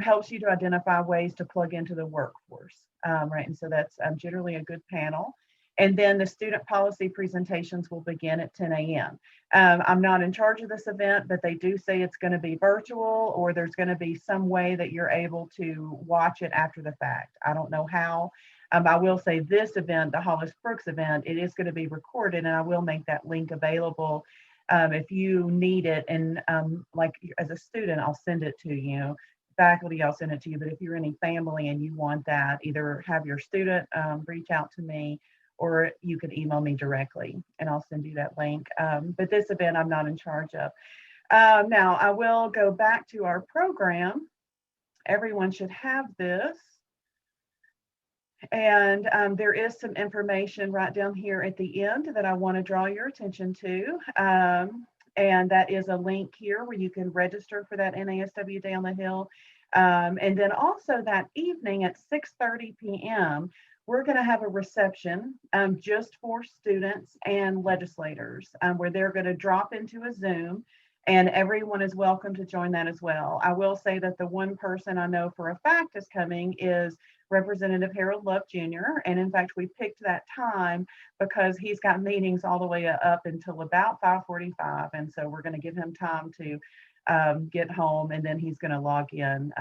helps you to identify ways to plug into the workforce, right? And so that's generally a good panel. And then the student policy presentations will begin at 10 a.m. I'm not in charge of this event, but they do say it's going to be virtual, or there's going to be some way that you're able to watch it after the fact. I don't know how. I will say this event, the Hollis Brooks event, it is going to be recorded, and I will make that link available if you need it. And like as a student, I'll send it to you. Faculty, I'll send it to you. But if you're any family and you want that, either have your student reach out to me, or you can email me directly and I'll send you that link. But this event I'm not in charge of. Now I will go back to our program. Everyone should have this. And there is some information right down here at the end that I want to draw your attention to. And that is a link here where you can register for that NASW Day on the Hill. And then also that evening at 6:30 p.m., we're going to have a reception just for students and legislators where they're going to drop into a Zoom, and everyone is welcome to join that as well. I will say that the one person I know for a fact is coming is Representative Harold Love Jr. And in fact, we picked that time because he's got meetings all the way up until about 5:45. And so we're going to give him time to get home, and then he's going to log in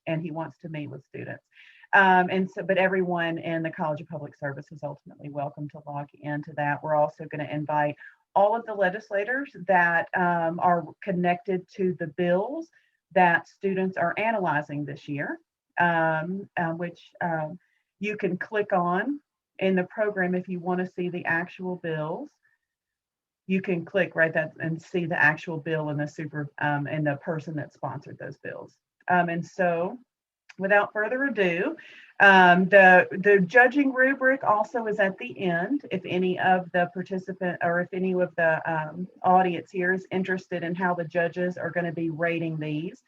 and he wants to meet with students. But everyone in the College of Public Service is ultimately welcome to log into that. We're also going to invite all of the legislators that are connected to the bills that students are analyzing this year, which you can click on in the program if you want to see the actual bills. You can click right that and see the actual bill and and the person that sponsored those bills. And so, without further ado, the judging rubric also is at the end. If any of the participant or if any of the audience here is interested in how the judges are going to be rating these,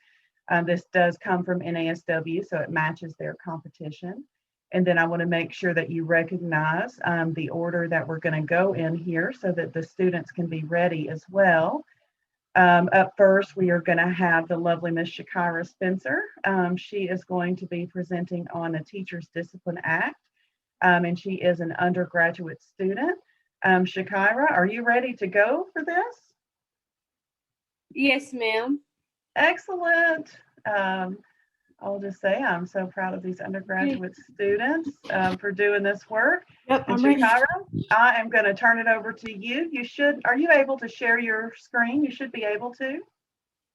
this does come from NASW, so it matches their competition. And then I want to make sure that you recognize the order that we're going to go in here so that the students can be ready as well. Up first, we are going to have the lovely Miss Shakira Spencer. She is going to be presenting on the Teachers Discipline Act, and she is an undergraduate student. Shakira, are you ready to go for this? Yes, ma'am. Excellent. I'll just say I'm so proud of these undergraduate students for doing this work. Yep, And I'm ready. Shakira, I am going to turn it over to you. Are you able to share your screen? You should be able to.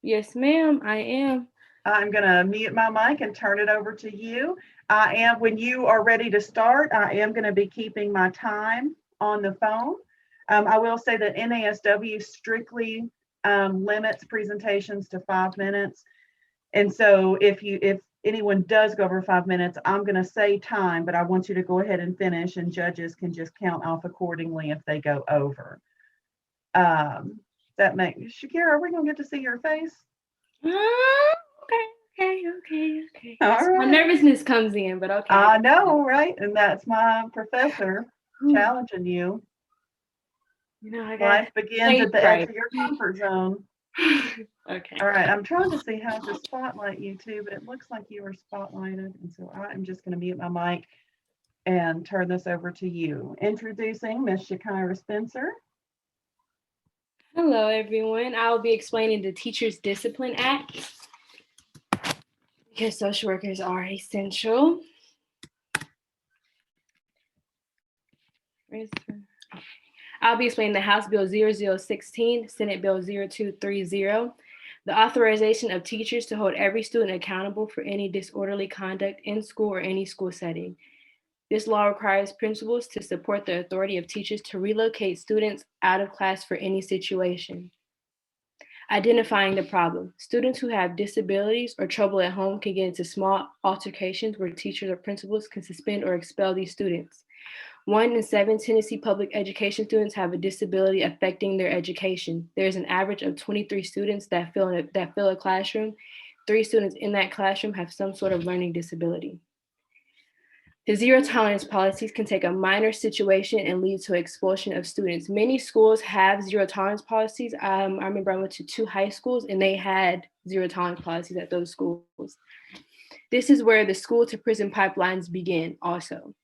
Yes, ma'am, I am. I'm going to mute my mic and turn it over to you. When you are ready to start, I am going to be keeping my time on the phone. I will say that NASW strictly limits presentations to 5 minutes. And so if anyone does go over 5 minutes, I'm going to say time, but I want you to go ahead and finish, and judges can just count off accordingly if they go over. Shakira, are we going to get to see your face? Okay. All right. My nervousness comes in, but okay. I know, right? And that's my professor challenging you. You know, Life begins at the edge of your comfort zone. Okay. All right, I'm trying to see how to spotlight you too, but it looks like you are spotlighted. And so I'm just going to mute my mic and turn this over to you. Introducing Miss Shakira Spencer. Hello, everyone. I'll be explaining the Teachers Discipline Act because social workers are essential. I'll be explaining the House Bill 0016, Senate Bill 0230, the authorization of teachers to hold every student accountable for any disorderly conduct in school or any school setting. This law requires principals to support the authority of teachers to relocate students out of class for any situation. Identifying the problem. Students who have disabilities or trouble at home can get into small altercations where teachers or principals can suspend or expel these students. 1 in 7 Tennessee public education students have a disability affecting their education. There's an average of 23 students that fill a classroom. 3 students in that classroom have some sort of learning disability. The zero tolerance policies can take a minor situation and lead to expulsion of students. Many schools have zero tolerance policies. I remember I went to 2 high schools and they had zero tolerance policies at those schools. This is where the school to prison pipelines begin also.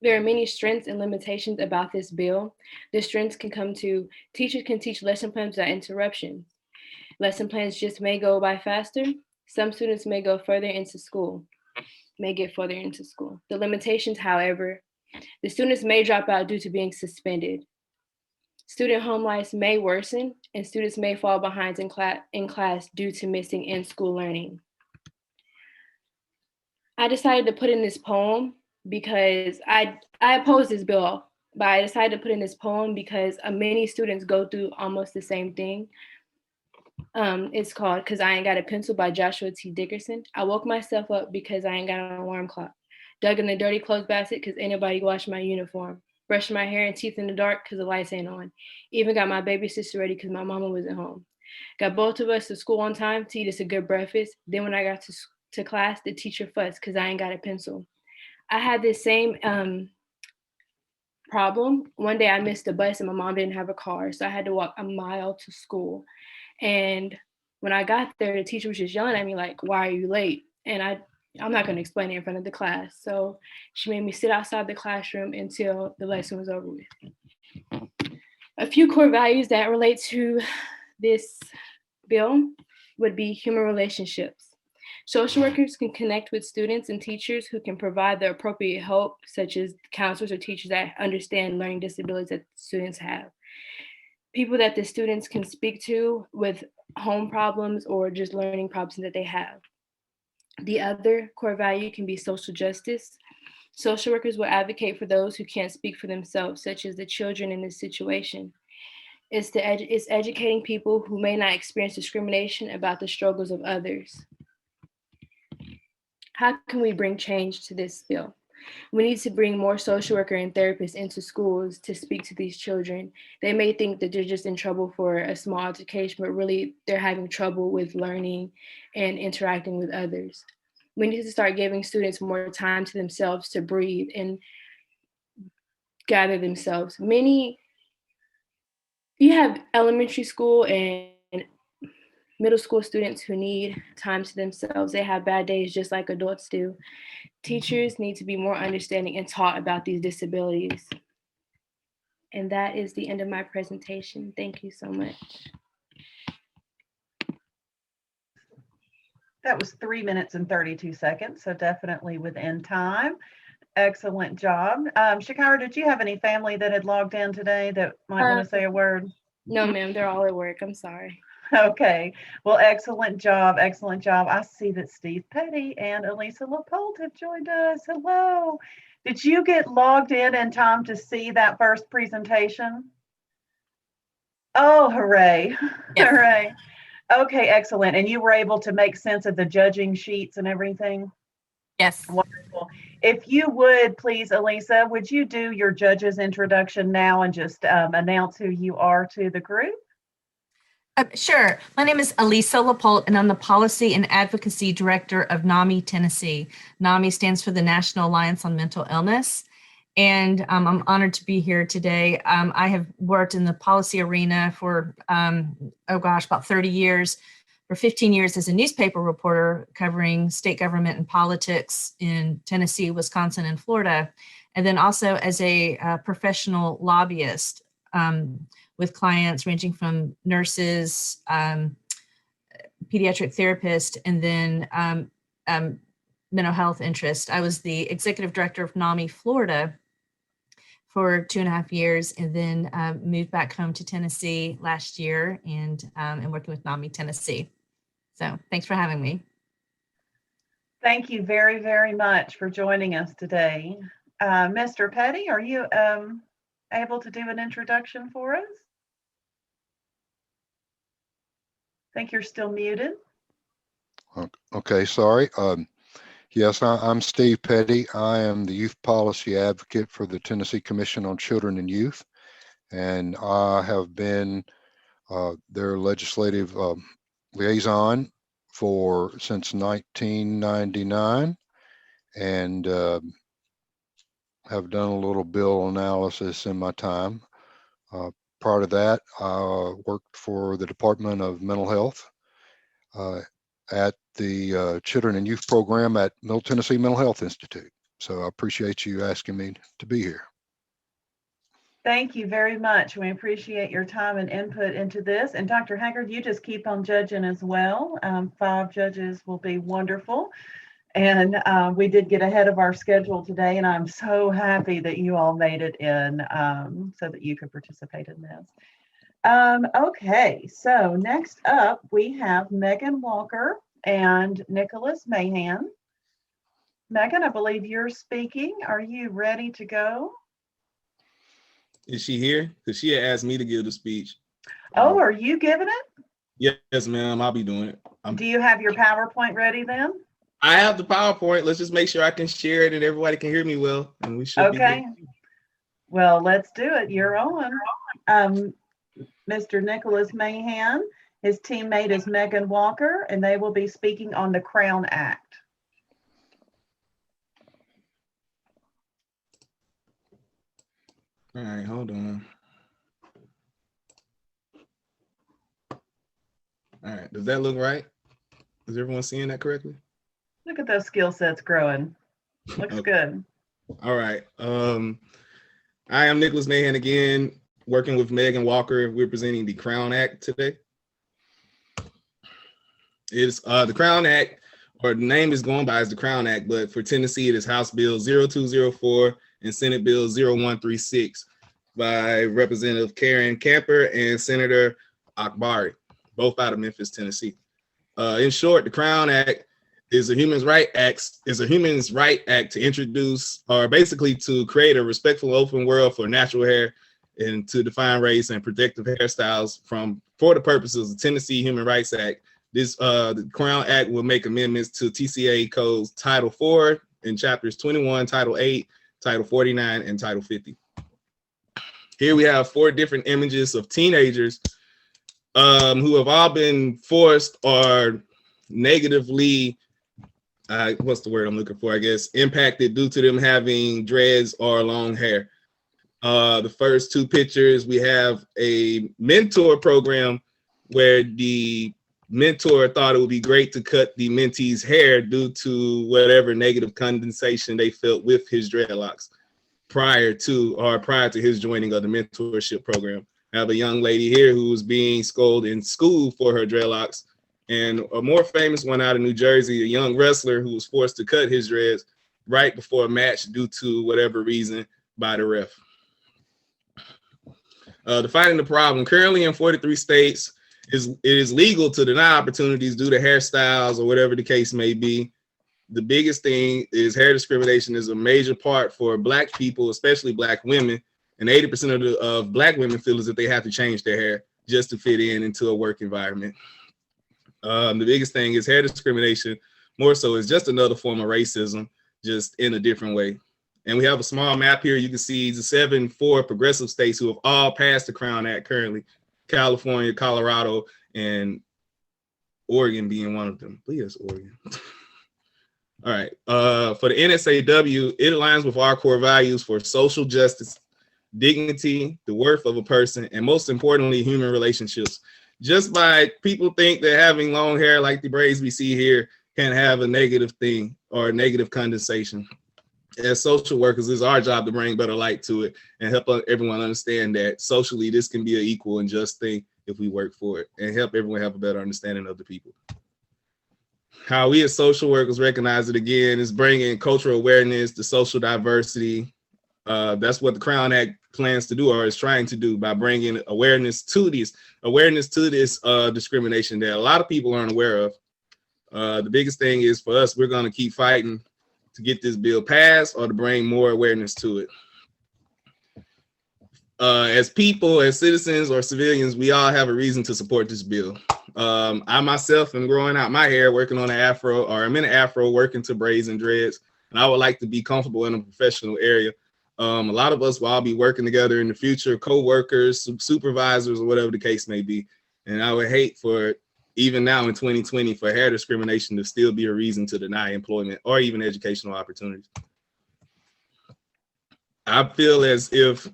There are many strengths and limitations about this bill. The strengths can come to teachers can teach lesson plans without interruption. Lesson plans just may go by faster. Some students may get further into school. The limitations, however, the students may drop out due to being suspended. Student home life may worsen and students may fall behind in class due to missing in-school learning. I decided to put in this poem because I opposed this bill, but I decided to put in this poem because many students go through almost the same thing. It's called "Cause I Ain't Got a Pencil" by Joshua T. Dickerson. I woke myself up because I ain't got an alarm clock. Dug in the dirty clothes basket because ain't nobody washed my uniform. Brushed my hair and teeth in the dark because the lights ain't on. Even got my baby sister ready because my mama wasn't home. Got both of us to school on time to eat us a good breakfast. Then when I got to class, the teacher fussed because I ain't got a pencil. I had this same problem. One day I missed the bus and my mom didn't have a car, so I had to walk a mile to school. And when I got there, the teacher was just yelling at me like, "Why are you late?" And I'm not going to explain it in front of the class. So she made me sit outside the classroom until the lesson was over with. A few core values that relate to this bill would be human relationships. Social workers can connect with students and teachers who can provide the appropriate help, such as counselors or teachers that understand learning disabilities that students have. People that the students can speak to with home problems or just learning problems that they have. The other core value can be social justice. Social workers will advocate for those who can't speak for themselves, such as the children in this situation. It's educating people who may not experience discrimination about the struggles of others. How can we bring change to this bill? We need to bring more social worker and therapists into schools to speak to these children. They may think that they're just in trouble for a small altercation, but really they're having trouble with learning and interacting with others. We need to start giving students more time to themselves to breathe and gather themselves. You have elementary school and middle school students who need time to themselves. They have bad days just like adults do. Teachers need to be more understanding and taught about these disabilities. And that is the end of my presentation. Thank you so much. That was 3 minutes and 32 seconds, so definitely within time. Excellent job. Shakira, did you have any family that had logged in today that might want to say a word? No, ma'am, they're all at work. I'm sorry. Okay, well, excellent job, excellent job. I see that Steve Petty and Elisa Lapolte have joined us. Hello. Did you get logged in time to see that first presentation? Oh, hooray. Yes. Hooray. Okay, excellent. And you were able to make sense of the judging sheets and everything? Yes. Wonderful. If you would, please, Elisa, would you do your judge's introduction now and just announce who you are to the group? Sure. My name is Elisa Lapolte, and I'm the Policy and Advocacy Director of NAMI Tennessee. NAMI stands for the National Alliance on Mental Illness. And I'm honored to be here today. I have worked in the policy arena for, about 30 years. For 15 years as a newspaper reporter covering state government and politics in Tennessee, Wisconsin, and Florida. And then also as a professional lobbyist with clients ranging from nurses, pediatric therapists, and then mental health interest. I was the executive director of NAMI Florida for 2.5 years, and then moved back home to Tennessee last year and working with NAMI Tennessee. So thanks for having me. Thank you very, very much for joining us today. Mr. Petty, are you able to do an introduction for us? I think you're still muted. Okay, sorry. Yes, I'm Steve Petty. I am the youth policy advocate for the Tennessee Commission on Children and Youth, and I have been their legislative liaison since 1999, and have done a little bill analysis in my time. Prior to that, I worked for the Department of Mental Health at the Children and Youth Program at Middle Tennessee Mental Health Institute. So I appreciate you asking me to be here. Thank you very much. We appreciate your time and input into this. And Dr. Haggard, you just keep on judging as well. 5 judges will be wonderful. And we did get ahead of our schedule today, and I'm so happy that you all made it in so that you could participate in this. Okay, so next up we have Megan Walker and Nicholas Mayhem. Megan, I believe you're speaking. Are you ready to go? Is she here? Because she had asked me to give the speech. Oh, are you giving it? Yes, ma'am. I'll be doing it. Do you have your PowerPoint ready then? I have the PowerPoint. Let's just make sure I can share it and everybody can hear me well. And we should be Okay. good. Well, let's do it. You're on. Mr. Nicholas Mayhem His teammate is Megan Walker, and they will be speaking on the Crown Act. All right, hold on. All right, does that look right? Is everyone seeing that correctly? Look at those skill sets growing. Looks good. All right. I am Nicholas Mayhem again, working with Megan Walker. We're presenting the Crown Act today. It's the Crown Act, or the name is going by as the Crown Act, but for Tennessee, it is House Bill 0204 and Senate Bill 0136 by Representative Karen Camper and Senator Akbari, both out of Memphis, Tennessee. In short, the Crown Act is a human rights act to introduce, or basically to create a respectful open world for natural hair and to define race and protective hairstyles for the purposes of the Tennessee Human Rights Act. The Crown Act will make amendments to TCA codes Title 4 in chapters 21, Title 8, Title 49, and Title 50. Here we have 4 different images of teenagers who have all been forced or negatively, what's the word I'm looking for, I guess, impacted due to them having dreads or long hair. The first 2 pictures, we have a mentor program where the mentor thought it would be great to cut the mentee's hair due to whatever negative condensation they felt with his dreadlocks prior to his joining of the mentorship program. I have a young lady here who was being scolded in school for her dreadlocks, and a more famous one out of New Jersey, a young wrestler who was forced to cut his dreads right before a match due to whatever reason by the ref. Defining the problem, currently in 43 states, it is legal to deny opportunities due to hairstyles or whatever the case may be. The biggest thing is hair discrimination is a major part for Black people, especially Black women, and 80% of Black women feel as if they have to change their hair just to fit into a work environment. The biggest thing is hair discrimination, more so is just another form of racism, just in a different way. And we have a small map here. You can see the 4 progressive states who have all passed the Crown Act currently. California, Colorado, and Oregon being one of them. Please, Oregon. All right. For the NSAW, it aligns with our core values for social justice, dignity, the worth of a person, and most importantly, human relationships. Just by people think that having long hair like the braids we see here can have a negative thing or a negative condensation. As social workers, it's our job to bring better light to it and help everyone understand that socially this can be an equal and just thing if we work for it, and help everyone have a better understanding of the people. How we as social workers recognize it again is bringing cultural awareness to social diversity. That's what the Crown Act plans to do, or is trying to do, by bringing awareness to this discrimination that a lot of people aren't aware of. The biggest thing is for us, we're going to keep fighting to get this bill passed or to bring more awareness to it. As people, as citizens or civilians, we all have a reason to support this bill. I myself am growing out my hair, working on an afro, or I'm in an afro, working to braids and dreads, and I would like to be comfortable in a professional area. A lot of us will all be working together in the future, co-workers, supervisors, or whatever the case may be. And I would hate for, even now in 2020, for hair discrimination to still be a reason to deny employment or even educational opportunities. I feel as if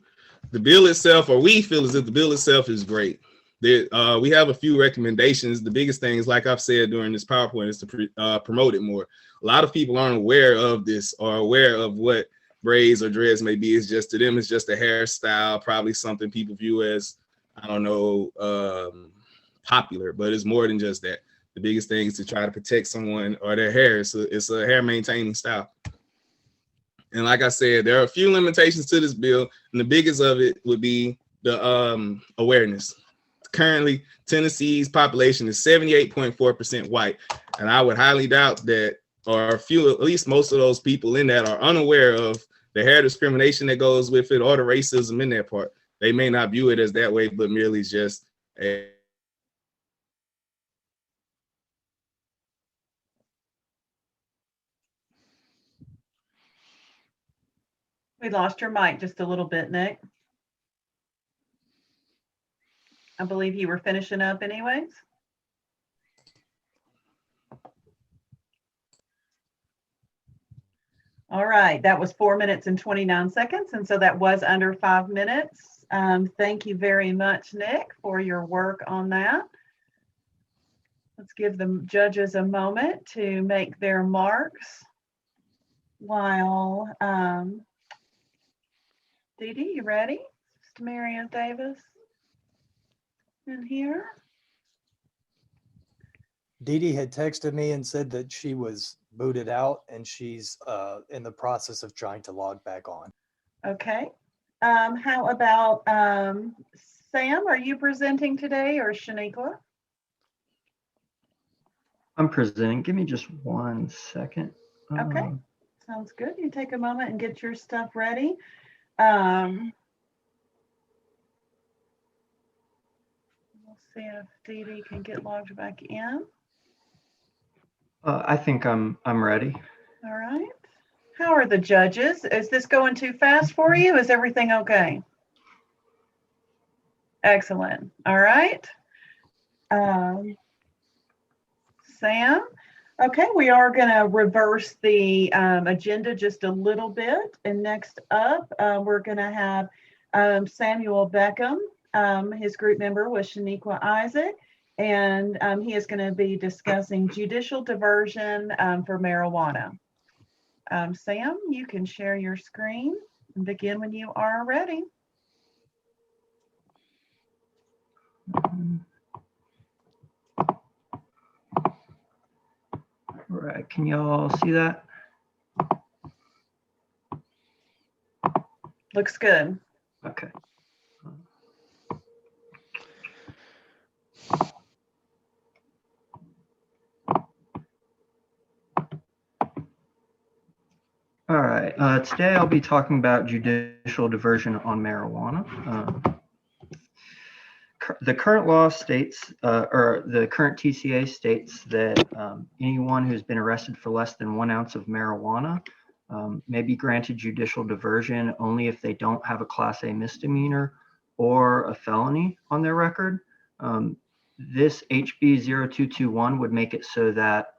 the bill itself, or we feel as if the bill itself is great. We have a few recommendations. The biggest thing is, like I've said during this PowerPoint, is to promote it more. A lot of people aren't aware of this or aware of what braids or dreads may be. It's just, to them, it's just a hairstyle, probably something people view as, I don't know, popular, but it's more than just that. The biggest thing is to try to protect someone or their hair. It's a hair maintaining style. And like I said, there are a few limitations to this bill, and the biggest of it would be the awareness. Currently, Tennessee's population is 78.4% white, and I would highly doubt that, or a few, at least most of those people in that, are unaware of the hair discrimination that goes with it or the racism in that part. They may not view it as that way, but merely just a We lost your mic just a little bit, Nick. I believe you were finishing up anyways. All right, that was 4 minutes and 29 seconds. And so that was under 5 minutes. Thank you very much, Nick, for your work on that. Let's give the judges a moment to make their marks while, Dee Dee, you ready? Sister Marianne Davis in here. Dee Dee had texted me and said that she was booted out and she's in the process of trying to log back on. Okay. How about Sam? Are you presenting today, or Shaniqua? I'm presenting. Give me just 1 second. Okay, sounds good. You take a moment and get your stuff ready. We'll see if Dee Dee can get logged back in. I think I'm ready. All right. How are the judges? Is this going too fast for you? Is everything okay? Excellent. All right. Sam? Okay, we are going to reverse the agenda just a little bit. And next up, we're going to have Samuel Beckham. His group member was Shaniqua Isaac, and he is going to be discussing judicial diversion for marijuana. Sam, you can share your screen and begin when you are ready. All right, can y'all see that? Looks good. Okay. All right, today I'll be talking about judicial diversion on marijuana. The current law states, or the current TCA states that anyone who's been arrested for less than 1 ounce of marijuana may be granted judicial diversion only if they don't have a Class A misdemeanor or a felony on their record. This HB 0221 would make it so that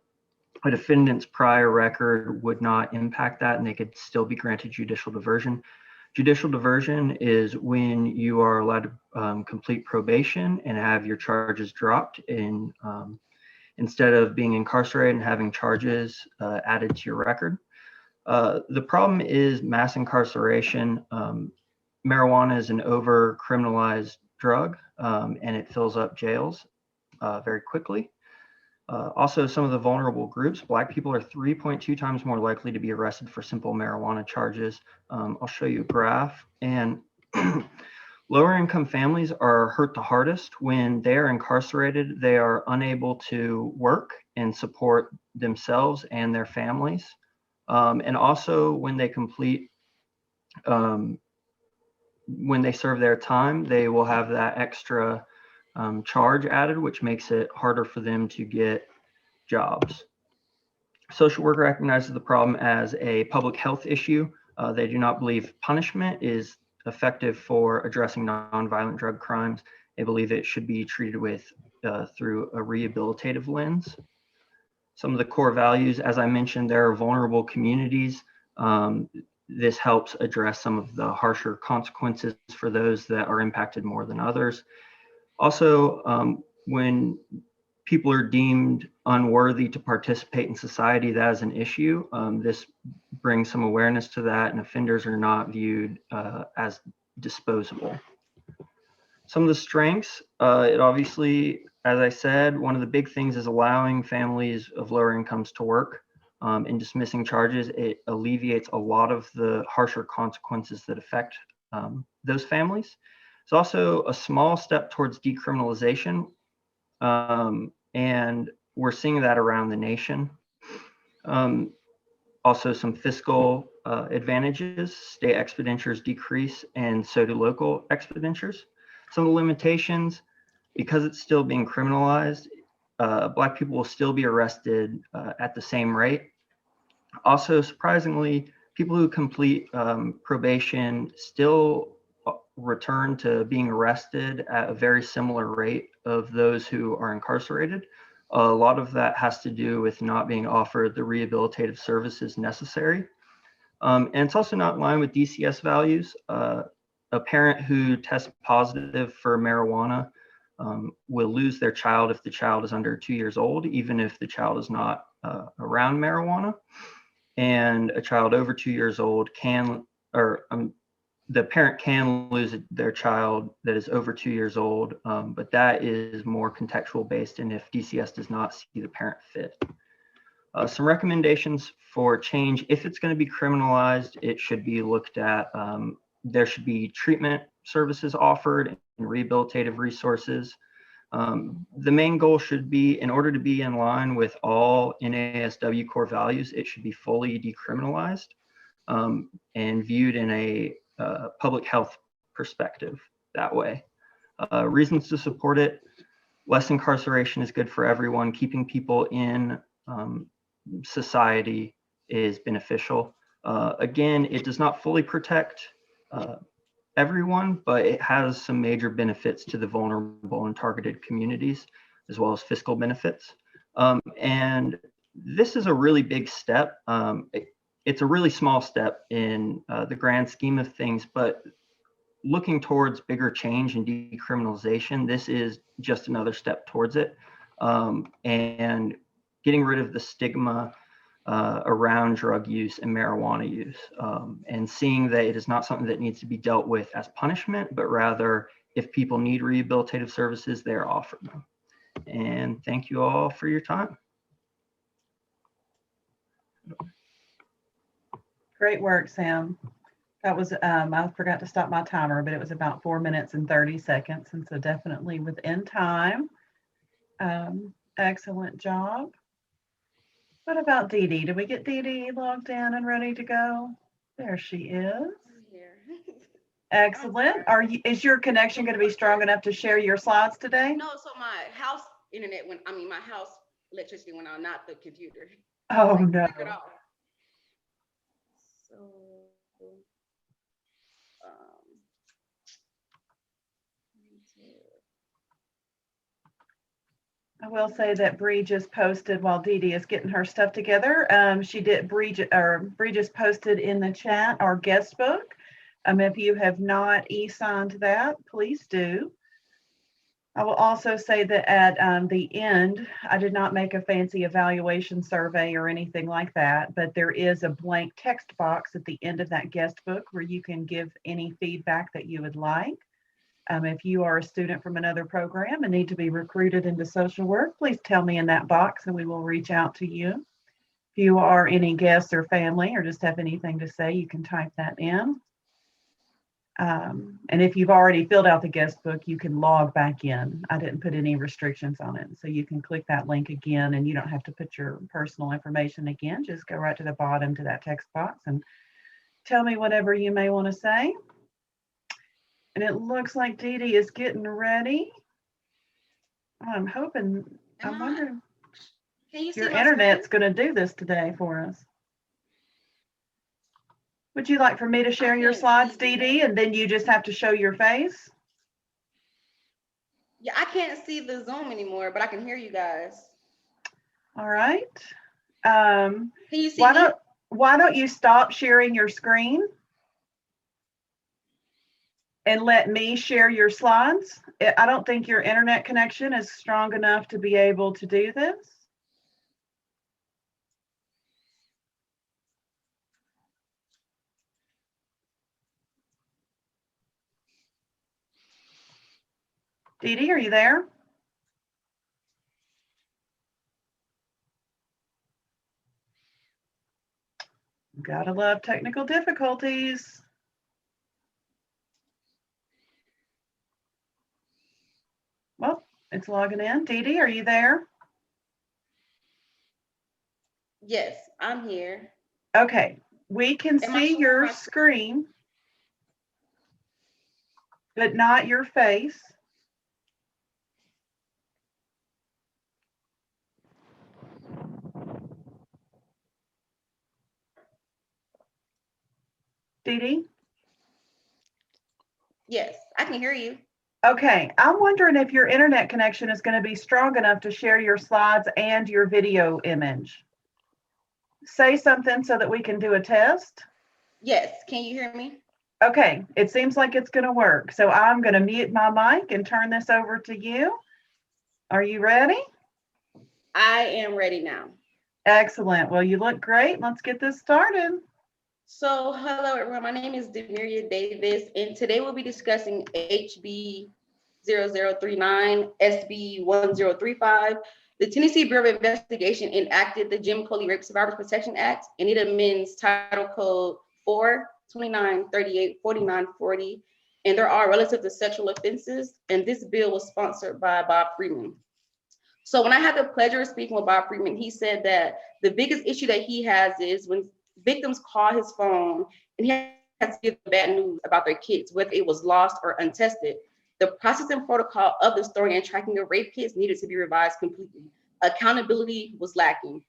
a defendant's prior record would not impact that and they could still be granted judicial diversion. Judicial diversion is when you are allowed to complete probation and have your charges dropped instead of being incarcerated and having charges added to your record. The problem is mass incarceration. Marijuana is an over-criminalized drug and it fills up jails very quickly. Also, some of the vulnerable groups, Black people are 3.2 times more likely to be arrested for simple marijuana charges. I'll show you a graph. And lower income families are hurt the hardest. When they are incarcerated, they are unable to work and support themselves and their families. And also when they complete, when they serve their time, they will have that extra charge added, which makes it harder for them to get jobs. Social work recognizes the problem as a public health issue. They do not believe punishment is effective for addressing nonviolent drug crimes. They believe it should be treated with through a rehabilitative lens. Some of the core values, as I mentioned, there are vulnerable communities. This helps address some of the harsher consequences for those that are impacted more than others. Also, when people are deemed unworthy to participate in society, that is an issue. This brings some awareness to that, and offenders are not viewed as disposable. Some of the strengths, it obviously, as I said, one of the big things is allowing families of lower incomes to work and dismissing charges. It alleviates a lot of the harsher consequences that affect those families. It's also a small step towards decriminalization, and we're seeing that around the nation. Also some fiscal advantages, state expenditures decrease and so do local expenditures. Some of the limitations, because it's still being criminalized, Black people will still be arrested at the same rate. Also, surprisingly, people who complete probation still return to being arrested at a very similar rate of those who are incarcerated. A lot of that has to do with not being offered the rehabilitative services necessary. And it's also not in line with DCS values. A parent who tests positive for marijuana will lose their child if the child is under 2 years old, even if the child is not around marijuana. And a child over 2 years old can, or the parent can lose their child that is over 2 years old, but that is more contextual based, and if DCS does not see the parent fit. Some recommendations for change: if it's going to be criminalized, it should be looked at. There should be treatment services offered and rehabilitative resources. The main goal should be, in order to be in line with all NASW core values, it should be fully decriminalized and viewed in a public health perspective that way. Reasons to support it: less incarceration is good for everyone. Keeping people in society is beneficial. Again, it does not fully protect everyone, but it has some major benefits to the vulnerable and targeted communities, as well as fiscal benefits. And this is a really big step. It's a really small step in the grand scheme of things, but looking towards bigger change and decriminalization, this is just another step towards it. And getting rid of the stigma around drug use and marijuana use, and seeing that it is not something that needs to be dealt with as punishment, but rather if people need rehabilitative services, they're offered them. And thank you all for your time. Great work, Sam. That was, I forgot to stop my timer, but it was about 4 minutes and 30 seconds. And so definitely within time. Excellent job. What about Dee Dee? Did we get Dee Dee logged in and ready to go? There she is. Excellent. Is your connection going to be strong enough to share your slides today? No, so my house internet my house electricity went out, not the computer. Oh no. So I will say that Bree just posted, while Dee Dee is getting her stuff together, Bree just posted in the chat our guest book. If you have not e-signed that, please do. I will also say that at the end, I did not make a fancy evaluation survey or anything like that, but there is a blank text box at the end of that guest book where you can give any feedback that you would like. If you are a student from another program and need to be recruited into social work, please tell me in that box and we will reach out to you. If you are any guests or family or just have anything to say, you can type that in. And if you've already filled out the guest book, you can log back in. I didn't put any restrictions on it. So you can click that link again and you don't have to put your personal information again. Just go right to the bottom to that text box and tell me whatever you may want to say. And it looks like Dee Dee is getting ready. I'm wondering if your internet's going to do this today for us. Would you like for me to share your slides, Dee Dee, and then you just have to show your face? Yeah, I can't see the Zoom anymore, but I can hear you guys. All right. Can you see why don't you stop sharing your screen and let me share your slides? I don't think your internet connection is strong enough to be able to do this. Dee Dee, are you there? Gotta love technical difficulties. Well, it's logging in. Dee Dee, are you there? Yes, I'm here. Okay, we can see your screen, but not your face. Dee Dee? Yes, I can hear you. Okay, I'm wondering if your internet connection is going to be strong enough to share your slides and your video image. Say something so that we can do a test. Yes, can you hear me? Okay, it seems like it's going to work. So I'm going to mute my mic and turn this over to you. Are you ready? I am ready now. Excellent. Well, you look great. Let's get this started. So hello everyone, my name is Demiria Davis, and today we'll be discussing HB 0039, SB 1035. The Tennessee Bureau of Investigation enacted the Jim Crow Rape Survivors Protection Act, and it amends Title Code 4, 29, 38, 49, 40, and there are relative to sexual offenses, and this bill was sponsored by Bob Freeman. So when I had the pleasure of speaking with Bob Freeman, he said that the biggest issue that he has is when victims call his phone and he has to give bad news about their kids, whether it was lost or untested. The processing protocol of the story and tracking of rape kits needed to be revised completely. Accountability was lacking,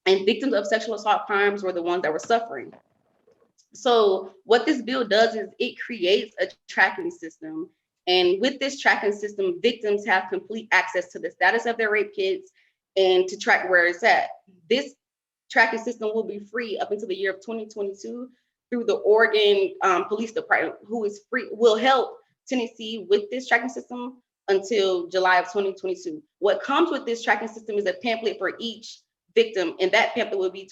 and victims of sexual assault crimes were the ones that were suffering. So what this bill does is it creates a tracking system. And with this tracking system, victims have complete access to the status of their rape kits and to track where it's at. This tracking system will be free up until the year of 2022 through the Oregon Police Department, who is free, will help Tennessee with this tracking system until July of 2022. What comes with this tracking system is a pamphlet for each victim, and that pamphlet will be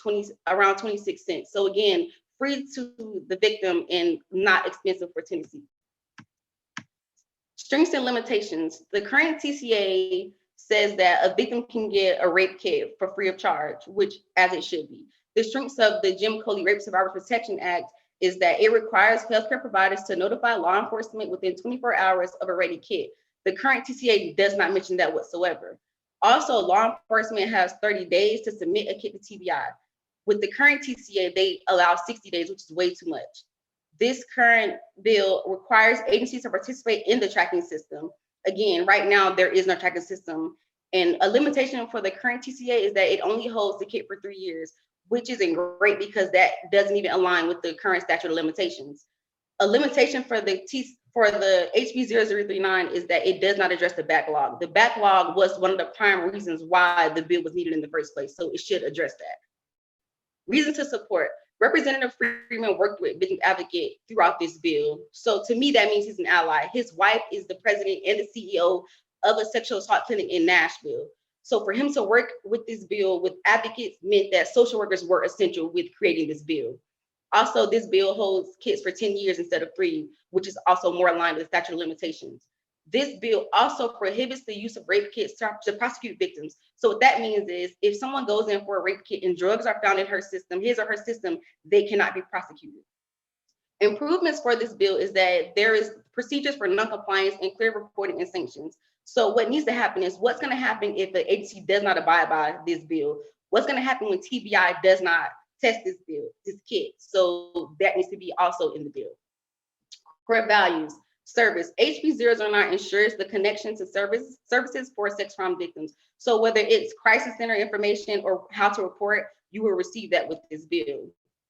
around 26 cents. So again, free to the victim and not expensive for Tennessee. Strengths and limitations. The current TCA says that a victim can get a rape kit for free of charge, which as it should be. The strengths of the Jim Crow Rape Survivors Protection Act is that it requires healthcare providers to notify law enforcement within 24 hours of a ready kit. The current TCA does not mention that whatsoever. Also, law enforcement has 30 days to submit a kit to TBI. With the current TCA, they allow 60 days, which is way too much. This current bill requires agencies to participate in the tracking system. Again, right now, there is no tracking system. And a limitation for the current TCA is that it only holds the kit for 3 years, which isn't great because that doesn't even align with the current statute of limitations. A limitation for the HB 0039 is that it does not address the backlog. The backlog was one of the prime reasons why the bill was needed in the first place, so it should address that. Reason to support. Representative Freeman worked with victim advocate throughout this bill. So to me, that means he's an ally. His wife is the president and the CEO of a sexual assault clinic in Nashville. So for him to work with this bill with advocates meant that social workers were essential with creating this bill. Also, this bill holds kits for 10 years instead of 3, which is also more aligned with the statute of limitations. This bill also prohibits the use of rape kits to prosecute victims. So what that means is if someone goes in for a rape kit and drugs are found in her system, his or her system, they cannot be prosecuted. Improvements for this bill is that there is procedures for non-compliance and clear reporting and sanctions. So what needs to happen is what's going to happen if the agency does not abide by this bill? What's going to happen when TBI does not test this kit? So that needs to be also in the bill. Core values. Service. HB 009 ensures the connection to services for sex crime victims. So whether it's crisis center information or how to report, you will receive that with this bill.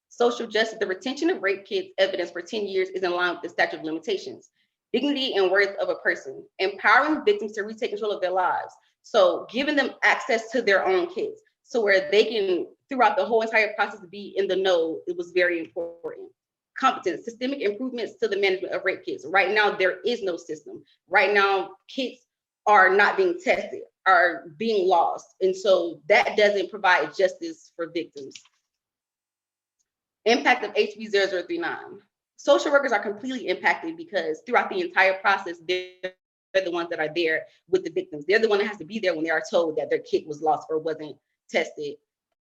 Social justice. The retention of rape kits evidence for 10 years is in line with the statute of limitations. Dignity and worth of a person. Empowering victims to retake control of their lives. So giving them access to their own kits. So where they can, throughout the whole entire process, be in the know, it was very important. Competence, systemic improvements to the management of rape kits. Right now, there is no system. Right now, kits are not being tested, are being lost. And so that doesn't provide justice for victims. Impact of HB 0039. Social workers are completely impacted because throughout the entire process, they're the ones that are there with the victims. They're the one that has to be there when they are told that their kit was lost or wasn't tested.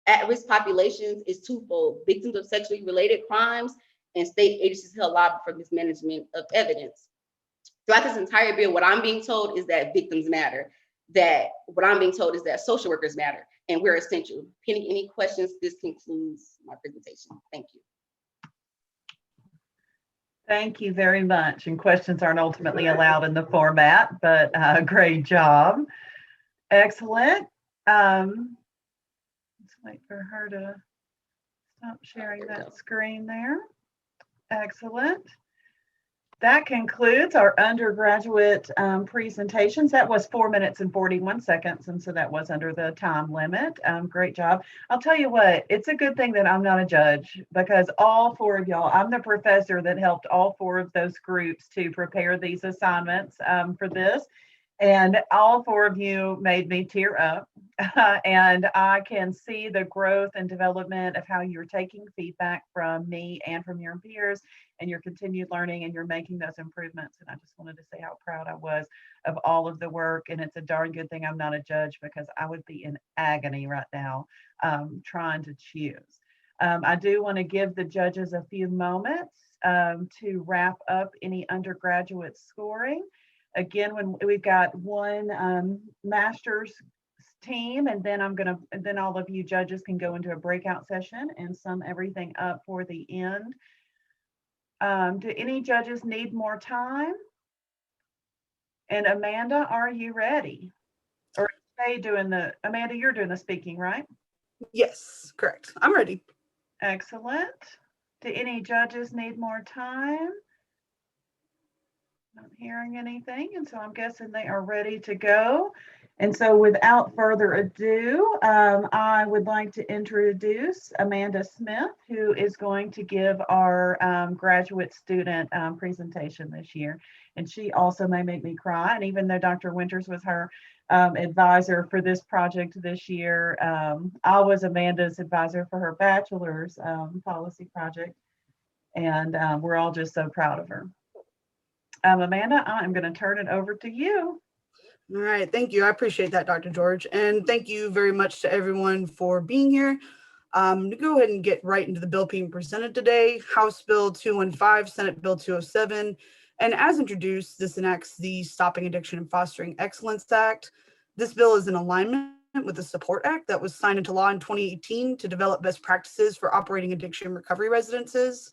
At-risk populations is twofold: victims of sexually related crimes and state agencies held liable for mismanagement of evidence. Throughout this entire bill, what I'm being told is that victims matter. What I'm being told is that social workers matter, and we're essential. Pending any questions, this concludes my presentation. Thank you. Thank you very much. And questions aren't ultimately allowed in the format, but great job. Excellent. Let's wait for her to stop sharing that screen there. Excellent. That concludes our undergraduate presentations. That was 4 minutes and 41 seconds, and so that was under the time limit. Great job. I'll tell you what, it's a good thing that I'm not a judge, because all four of y'all, I'm the professor that helped all four of those groups to prepare these assignments for this. And all four of you made me tear up. And I can see the growth and development of how you're taking feedback from me and from your peers, and your continued learning, and you're making those improvements. And I just wanted to say how proud I was of all of the work. And it's a darn good thing I'm not a judge, because I would be in agony right now trying to choose. I do want to give the judges a few moments to wrap up any undergraduate scoring. Again, when we've got one master's team, and then then all of you judges can go into a breakout session and sum everything up for the end. Do any judges need more time? And Amanda, are you ready? Or are you doing Amanda, you're doing the speaking, right? Yes, correct. I'm ready. Excellent. Do any judges need more time? Not hearing anything, and so I'm guessing they are ready to go. And so without further ado, I would like to introduce Amanda Smith, who is going to give our graduate student presentation this year. And she also may make me cry. And even though Dr. Winters was her advisor for this project this year, I was Amanda's advisor for her bachelor's policy project. And we're all just so proud of her. Amanda, I'm going to turn it over to you. All right, thank you. I appreciate that, Dr. George. And thank you very much to everyone for being here. To go ahead and get right into the bill being presented today, House Bill 215, Senate Bill 207. And as introduced, this enacts the Stopping Addiction and Fostering Excellence Act. This bill is in alignment with the Support Act that was signed into law in 2018 to develop best practices for operating addiction recovery residences.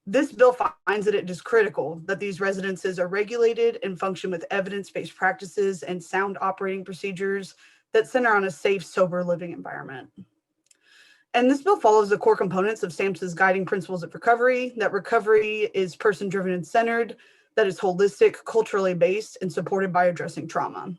This bill finds that it is critical that these residences are regulated and function with evidence-based practices and sound operating procedures that center on a safe, sober living environment. And this bill follows the core components of SAMHSA's guiding principles of recovery, that recovery is person-driven and centered, that is holistic, culturally based, and supported by addressing trauma.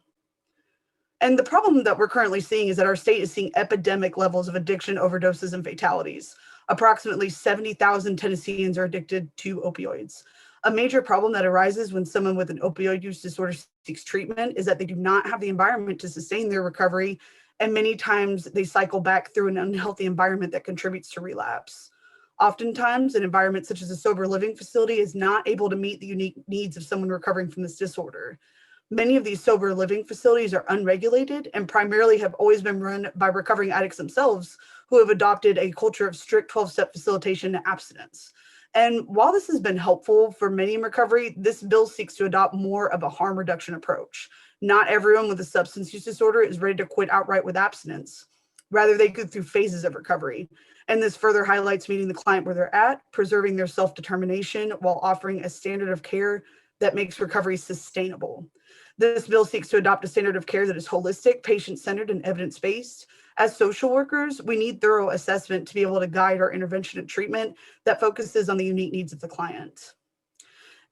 And the problem that we're currently seeing is that our state is seeing epidemic levels of addiction, overdoses, and fatalities. Approximately 70,000 Tennesseans are addicted to opioids. A major problem that arises when someone with an opioid use disorder seeks treatment is that they do not have the environment to sustain their recovery, and many times they cycle back through an unhealthy environment that contributes to relapse. Oftentimes, an environment such as a sober living facility is not able to meet the unique needs of someone recovering from this disorder. Many of these sober living facilities are unregulated and primarily have always been run by recovering addicts themselves, who have adopted a culture of strict 12-step facilitation and abstinence. And while this has been helpful for many in recovery, this bill seeks to adopt more of a harm reduction approach. Not everyone with a substance use disorder is ready to quit outright with abstinence. Rather, they go through phases of recovery. And this further highlights meeting the client where they're at, preserving their self-determination while offering a standard of care that makes recovery sustainable. This bill seeks to adopt a standard of care that is holistic, patient-centered, and evidence-based. As social workers, we need thorough assessment to be able to guide our intervention and treatment that focuses on the unique needs of the client.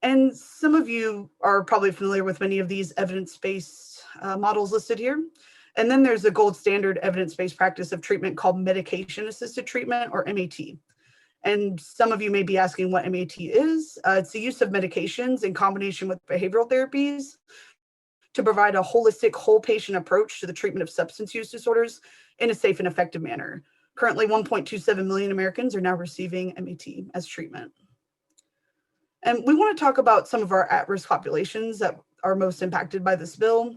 And some of you are probably familiar with many of these evidence-based models listed here. And then there's a gold standard evidence-based practice of treatment called medication-assisted treatment, or MAT. And some of you may be asking what MAT is. It's the use of medications in combination with behavioral therapies to provide a holistic, whole patient approach to the treatment of substance use disorders in a safe and effective manner. Currently, 1.27 million Americans are now receiving MAT as treatment. And we want to talk about some of our at-risk populations that are most impacted by this bill.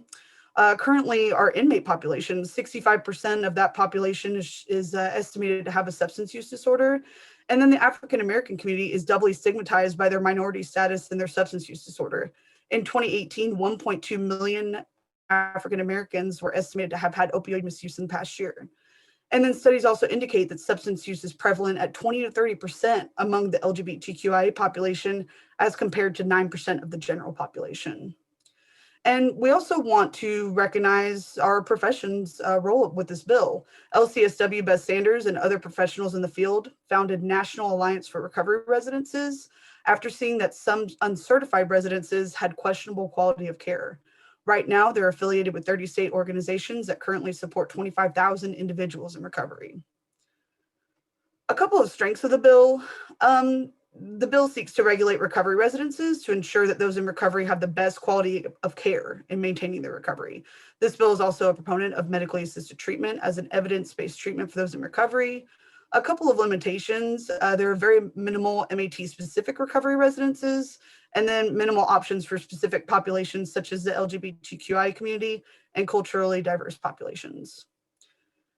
Currently, our inmate population, 65% of that population is estimated to have a substance use disorder. And then the African-American community is doubly stigmatized by their minority status and their substance use disorder. In 2018, 1.2 million African-Americans were estimated to have had opioid misuse in the past year. And then studies also indicate that substance use is prevalent at 20 to 30% among the LGBTQIA population as compared to 9% of the general population. And we also want to recognize our profession's role with this bill. LCSW Beth Sanders and other professionals in the field founded National Alliance for Recovery Residences after seeing that some uncertified residences had questionable quality of care. Right now, they're affiliated with 30 state organizations that currently support 25,000 individuals in recovery. A couple of strengths of the bill. The bill seeks to regulate recovery residences to ensure that those in recovery have the best quality of care in maintaining their recovery. This bill is also a proponent of medically assisted treatment as an evidence-based treatment for those in recovery. A couple of limitations, there are very minimal MAT-specific recovery residences, and then minimal options for specific populations such as the LGBTQI community and culturally diverse populations.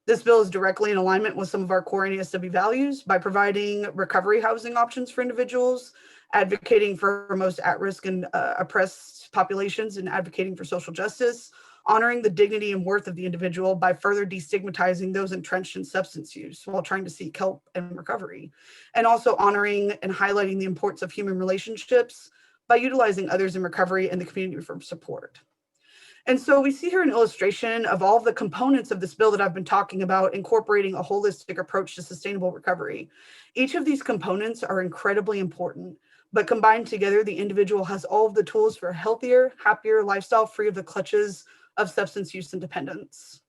This bill is directly in alignment with some of our core NASW values by providing recovery housing options for individuals, advocating for most at-risk and oppressed populations, and advocating for social justice, honoring the dignity and worth of the individual by further destigmatizing those entrenched in substance use while trying to seek help and recovery, and also honoring and highlighting the importance of human relationships by utilizing others in recovery and the community for support. And so we see here an illustration of all of the components of this bill that I've been talking about, incorporating a holistic approach to sustainable recovery. Each of these components are incredibly important, but combined together, the individual has all of the tools for a healthier, happier lifestyle free of the clutches of substance use and dependence.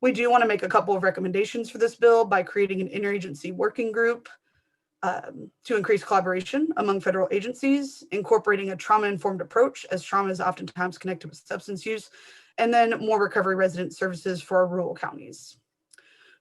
We do want to make a couple of recommendations for this bill by creating an interagency working group to increase collaboration among federal agencies, incorporating a trauma-informed approach, as trauma is oftentimes connected with substance use, and then more recovery resident services for our rural counties.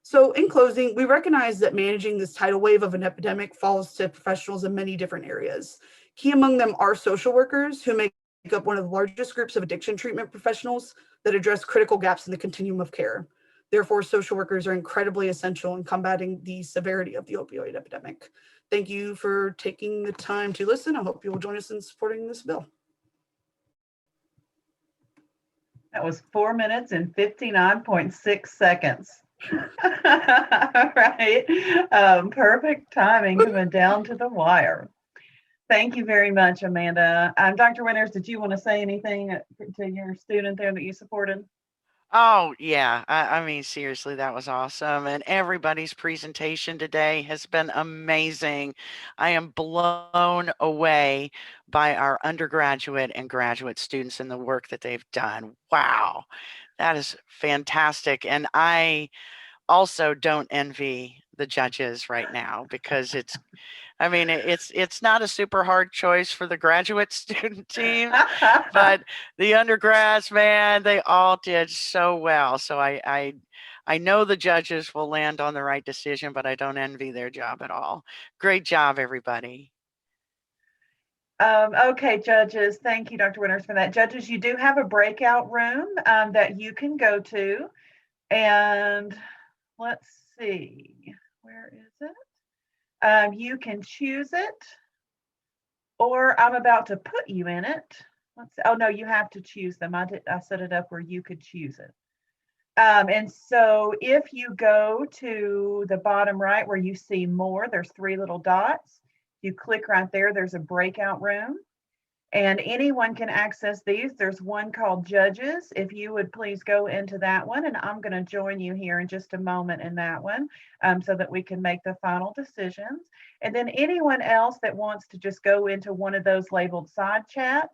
So in closing, we recognize that managing this tidal wave of an epidemic falls to professionals in many different areas. Key among them are social workers, who make up one of the largest groups of addiction treatment professionals that address critical gaps in the continuum of care. Therefore, social workers are incredibly essential in combating the severity of the opioid epidemic. Thank you for taking the time to listen. I hope you will join us in supporting this bill. That was 4 minutes and 59.6 seconds. All right. Perfect timing, coming down to the wire. Thank you very much, Amanda. Dr. Winters, did you want to say anything to your student there that you supported? Oh, yeah. I mean, seriously, that was awesome. And everybody's presentation today has been amazing. I am blown away by our undergraduate and graduate students and the work that they've done. Wow, that is fantastic. And I also don't envy the judges right now because it's not a super hard choice for the graduate student team, but the undergrads, man, they all did so well. So I know the judges will land on the right decision, but I don't envy their job at all. Great job, everybody. Okay, judges, thank you, Dr. Winters, for that. Judges, you do have a breakout room that you can go to. And let's see, where is it? You can choose it, or I'm about to put you in it. Let's see. Oh no, you have to choose them. I set it up where you could choose it. And so if you go to the bottom right where you see more, there's 3 little dots. You click right there, there's a breakout room. And anyone can access these. There's one called Judges. If you would please go into that one, and I'm going to join you here in just a moment in that one so that we can make the final decisions. And then anyone else that wants to just go into one of those labeled side chat,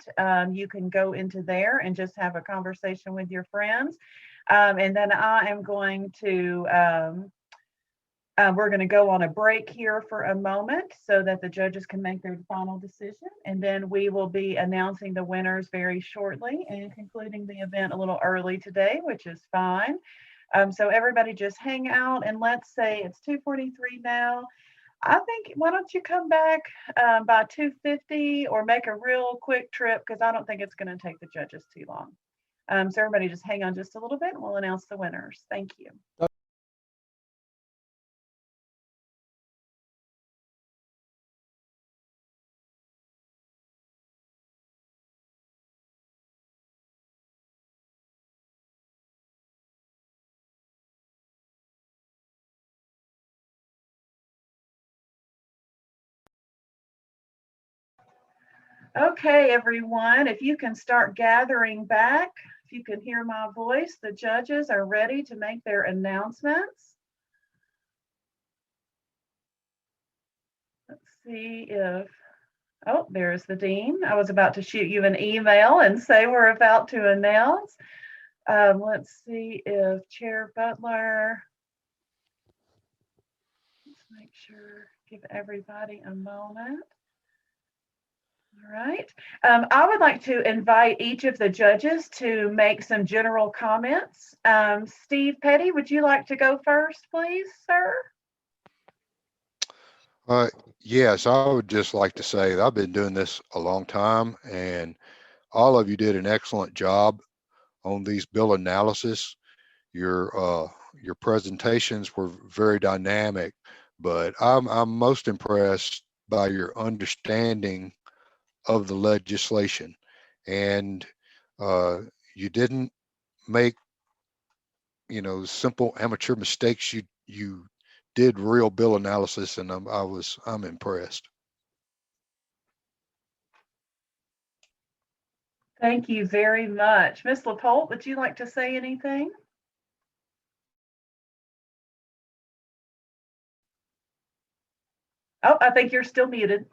you can go into there and just have a conversation with your friends. And then I am going to we're going to go on a break here for a moment so that the judges can make their final decision. And then we will be announcing the winners very shortly and concluding the event a little early today, which is fine. So everybody just hang out, and let's say it's 2:43 now. I think, why don't you come back by 2:50 or make a real quick trip, because I don't think it's going to take the judges too long. So everybody just hang on just a little bit and we'll announce the winners. Thank you. Okay, everyone, if you can start gathering back, if you can hear my voice, the judges are ready to make their announcements. Let's see if, oh, there's the dean. I was about to shoot you an email and say we're about to announce. Let's see if Chair Butler, let's make sure, give everybody a moment. All right. I would like to invite each of the judges to make some general comments. Steve Petty, would you like to go first, please, sir? Yes, I would just like to say that I've been doing this a long time, and all of you did an excellent job on these bill analysis. Your presentations were very dynamic, but I'm most impressed by your understanding of the legislation, and you didn't make simple amateur mistakes. You did real bill analysis, and I'm impressed. Thank you very much. Ms. LaPolte, would you like to say anything? Oh, I think you're still muted.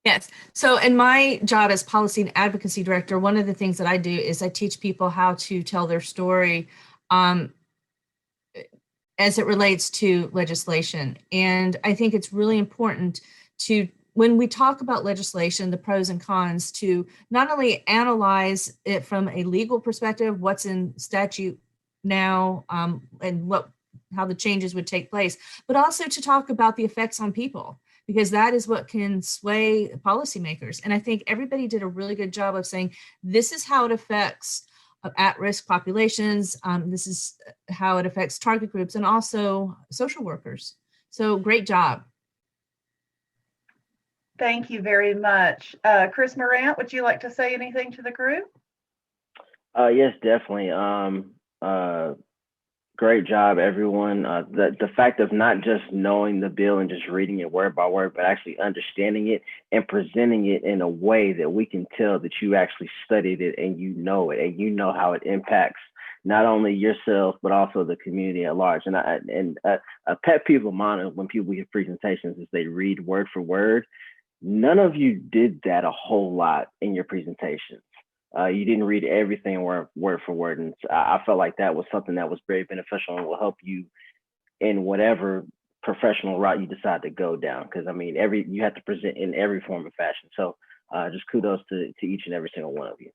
Yes. So in my job as policy and advocacy director, one of the things that I do is I teach people how to tell their story as it relates to legislation. And I think it's really important to, when we talk about legislation, the pros and cons, to not only analyze it from a legal perspective, what's in statute now, and how the changes would take place, but also to talk about the effects on people, because that is what can sway policymakers. And I think everybody did a really good job of saying, this is how it affects at-risk populations. This is how it affects target groups and also social workers. So great job. Thank you very much. Chris Morant, would you like to say anything to the group? Yes, definitely. Great job, everyone. The fact of not just knowing the bill and just reading it word by word, but actually understanding it and presenting it in a way that we can tell that you actually studied it and you know it, and you know how it impacts not only yourself, but also the community at large. And a pet peeve of mine when people give presentations is they read word for word. None of you did that a whole lot in your presentations. You didn't read everything word for word. And I felt like that was something that was very beneficial and will help you in whatever professional route you decide to go down. Because I mean, you have to present in every form and fashion. So just kudos to each and every single one of you.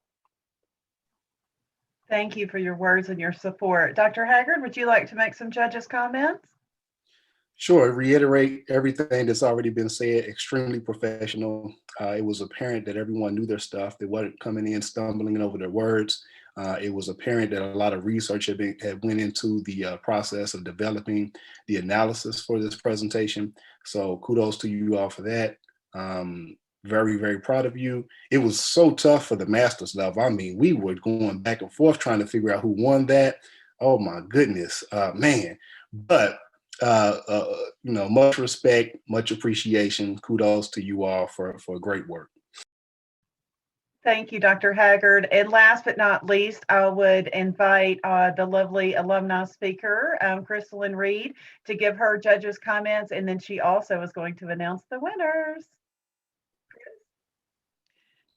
Thank you for your words and your support. Dr. Haggard, would you like to make some judges' comments? Sure, reiterate everything that's already been said, extremely professional. It was apparent that everyone knew their stuff. They weren't coming in stumbling over their words. It was apparent that a lot of research had went into the process of developing the analysis for this presentation. So kudos to you all for that. Very, very proud of you. It was so tough for the master's level. I mean, we were going back and forth trying to figure out who won that. Oh my goodness, man. But much respect, much appreciation. Kudos to you all for great work. Thank you, Dr. Haggard. And last but not least, I would invite the lovely alumni speaker, Crystalline Reed, to give her judges' comments, and then she also is going to announce the winners.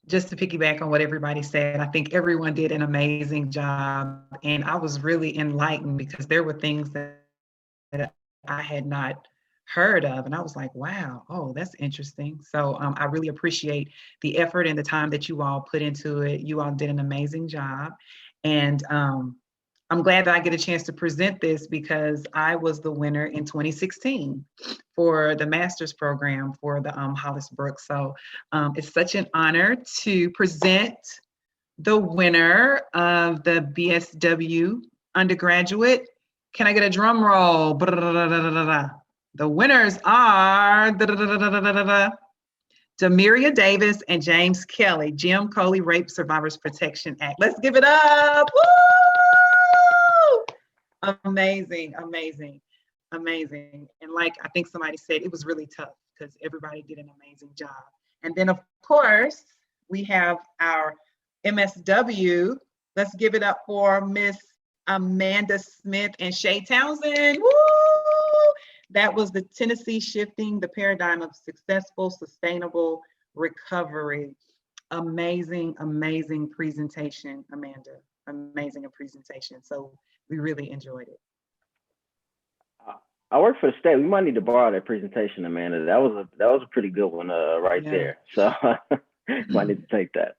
Just to piggyback on what everybody said, I think everyone did an amazing job, and I was really enlightened because there were things that I had not heard of, and I was like, wow, oh, that's interesting. So I really appreciate the effort and the time that you all put into it. You all did an amazing job, and I'm glad that I get a chance to present this because I was the winner in 2016 for the master's program for the Hollis Brooks. So it's such an honor to present the winner of the BSW undergraduate. Can I get a drum roll? The winners are Demiria Davis and James Kelly, Jim Coley Rape Survivors Protection Act. Let's give it up. Woo! Amazing, amazing, amazing. And like I think somebody said, it was really tough because everybody did an amazing job. And then, of course, we have our MSW. Let's give it up for Miss Amanda Smith and Shay Townsend. Woo! That was the Tennessee Shifting the Paradigm of Successful, Sustainable Recovery. Amazing, amazing presentation, Amanda. Amazing presentation. So we really enjoyed it. I work for the state. We might need to borrow that presentation, Amanda. That was a pretty good one right there. So might need to take that.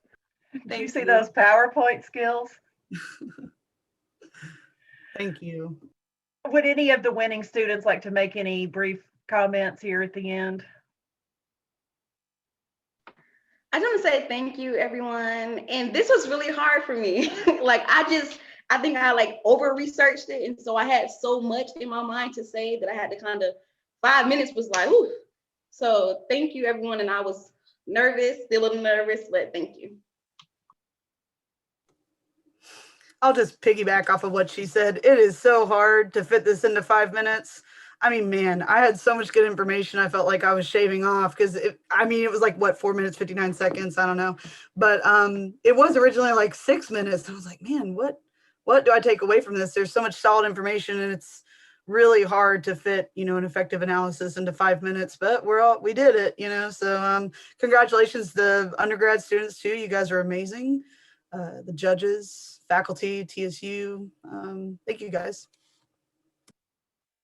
Do you see those PowerPoint skills? Thank you. Would any of the winning students like to make any brief comments here at the end? I just want to say thank you, everyone. And this was really hard for me. I think I over-researched it. And so I had so much in my mind to say that I had to 5 minutes was like, ooh. So thank you, everyone. And I was nervous, still a little nervous, but thank you. I'll just piggyback off of what she said. It is so hard to fit this into 5 minutes. I mean, man, I had so much good information. I felt like I was shaving off because it was like, what, 4 minutes, 59 seconds? I don't know. But it was originally like 6 minutes. I was like, man, what do I take away from this? There's so much solid information and it's really hard to fit, an effective analysis into 5 minutes, but we did it, so congratulations to the undergrad students too. You guys are amazing. The judges, faculty, TSU, thank you guys.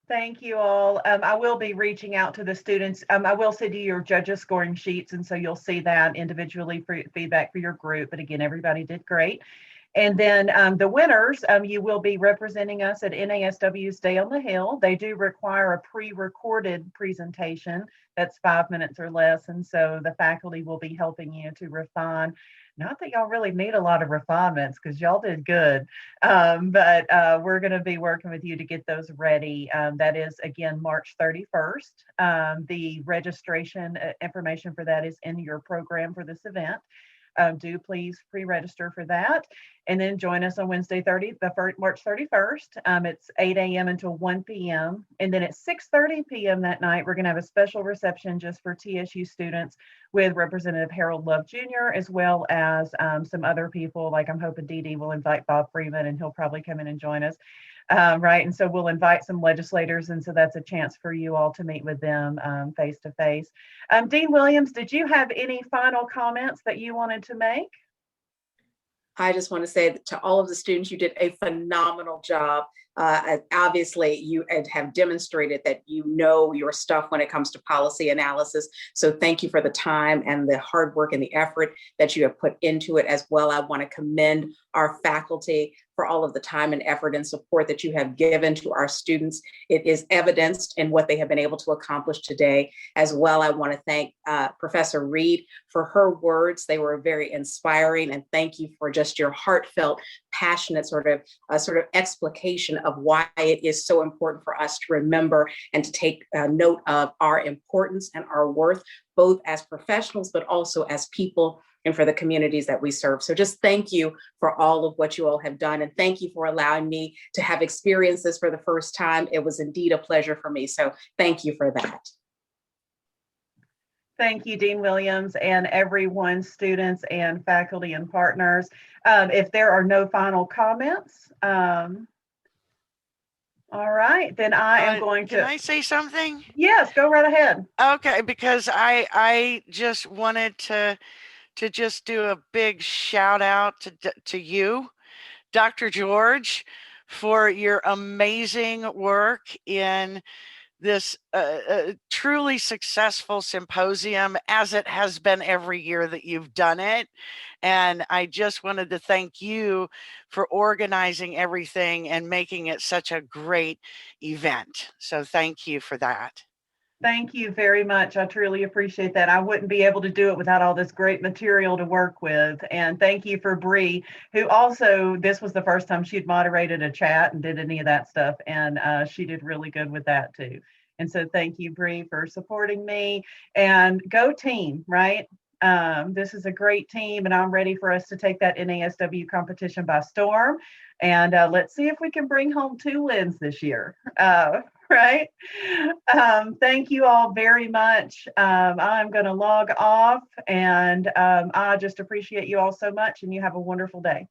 Thank you all. I will be reaching out to the students. I will send you your judges scoring sheets, and so you'll see that individually for feedback for your group. But again, everybody did great. And then the winners, you will be representing us at NASW's Day on the Hill. They do require a pre-recorded presentation that's 5 minutes or less. And so the faculty will be helping you to refine. Not that y'all really need a lot of refinements because y'all did good, but we're going to be working with you to get those ready. That is, again, March 31st. The registration information for that is in your program for this event. Do please pre-register for that. And then join us on Wednesday, March 31st. It's 8 a.m. until 1 p.m. And then at 6:30 p.m. that night, we're going to have a special reception just for TSU students with Representative Harold Love Jr., as well as some other people. Like I'm hoping Dee Dee will invite Bob Freeman and he'll probably come in and join us. Right. And so we'll invite some legislators. And so that's a chance for you all to meet with them face to face. Dean Williams, did you have any final comments that you wanted to make? I just want to say that to all of the students, you did a phenomenal job. Obviously, you have demonstrated that you know your stuff when it comes to policy analysis. So thank you for the time and the hard work and the effort that you have put into it as well. I want to commend our faculty for all of the time and effort and support that you have given to our students. It is evidenced in what they have been able to accomplish today. As well, I want to thank Professor Reed for her words. They were very inspiring, and thank you for just your heartfelt, passionate sort of explication of why it is so important for us to remember and to take note of our importance and our worth, both as professionals, but also as people and for the communities that we serve. So just thank you for all of what you all have done. And thank you for allowing me to have experienced this for the first time. It was indeed a pleasure for me. So thank you for that. Thank you, Dean Williams, and everyone, students and faculty and partners. If there are no final comments, all right, then I am going to. Can I say something? Yes, go right ahead. Okay, because I just wanted to just do a big shout out to you, Dr. George, for your amazing work in this truly successful symposium, as it has been every year that you've done it. And I just wanted to thank you for organizing everything and making it such a great event. So thank you for that. Thank you very much. I truly appreciate that. I wouldn't be able to do it without all this great material to work with. And thank you for Bree, who also, this was the first time she'd moderated a chat and did any of that stuff. And she did really good with that too. And so thank you, Bree, for supporting me. And go team, right? This is a great team, and I'm ready for us to take that NASW competition by storm. And let's see if we can bring home 2 wins this year. right? Thank you all very much. I'm going to log off, and I just appreciate you all so much, and you have a wonderful day.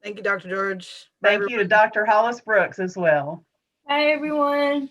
Thank you, Dr. George. Bye, Thank you to Dr. Hollis Brooks as well. Hi, everyone.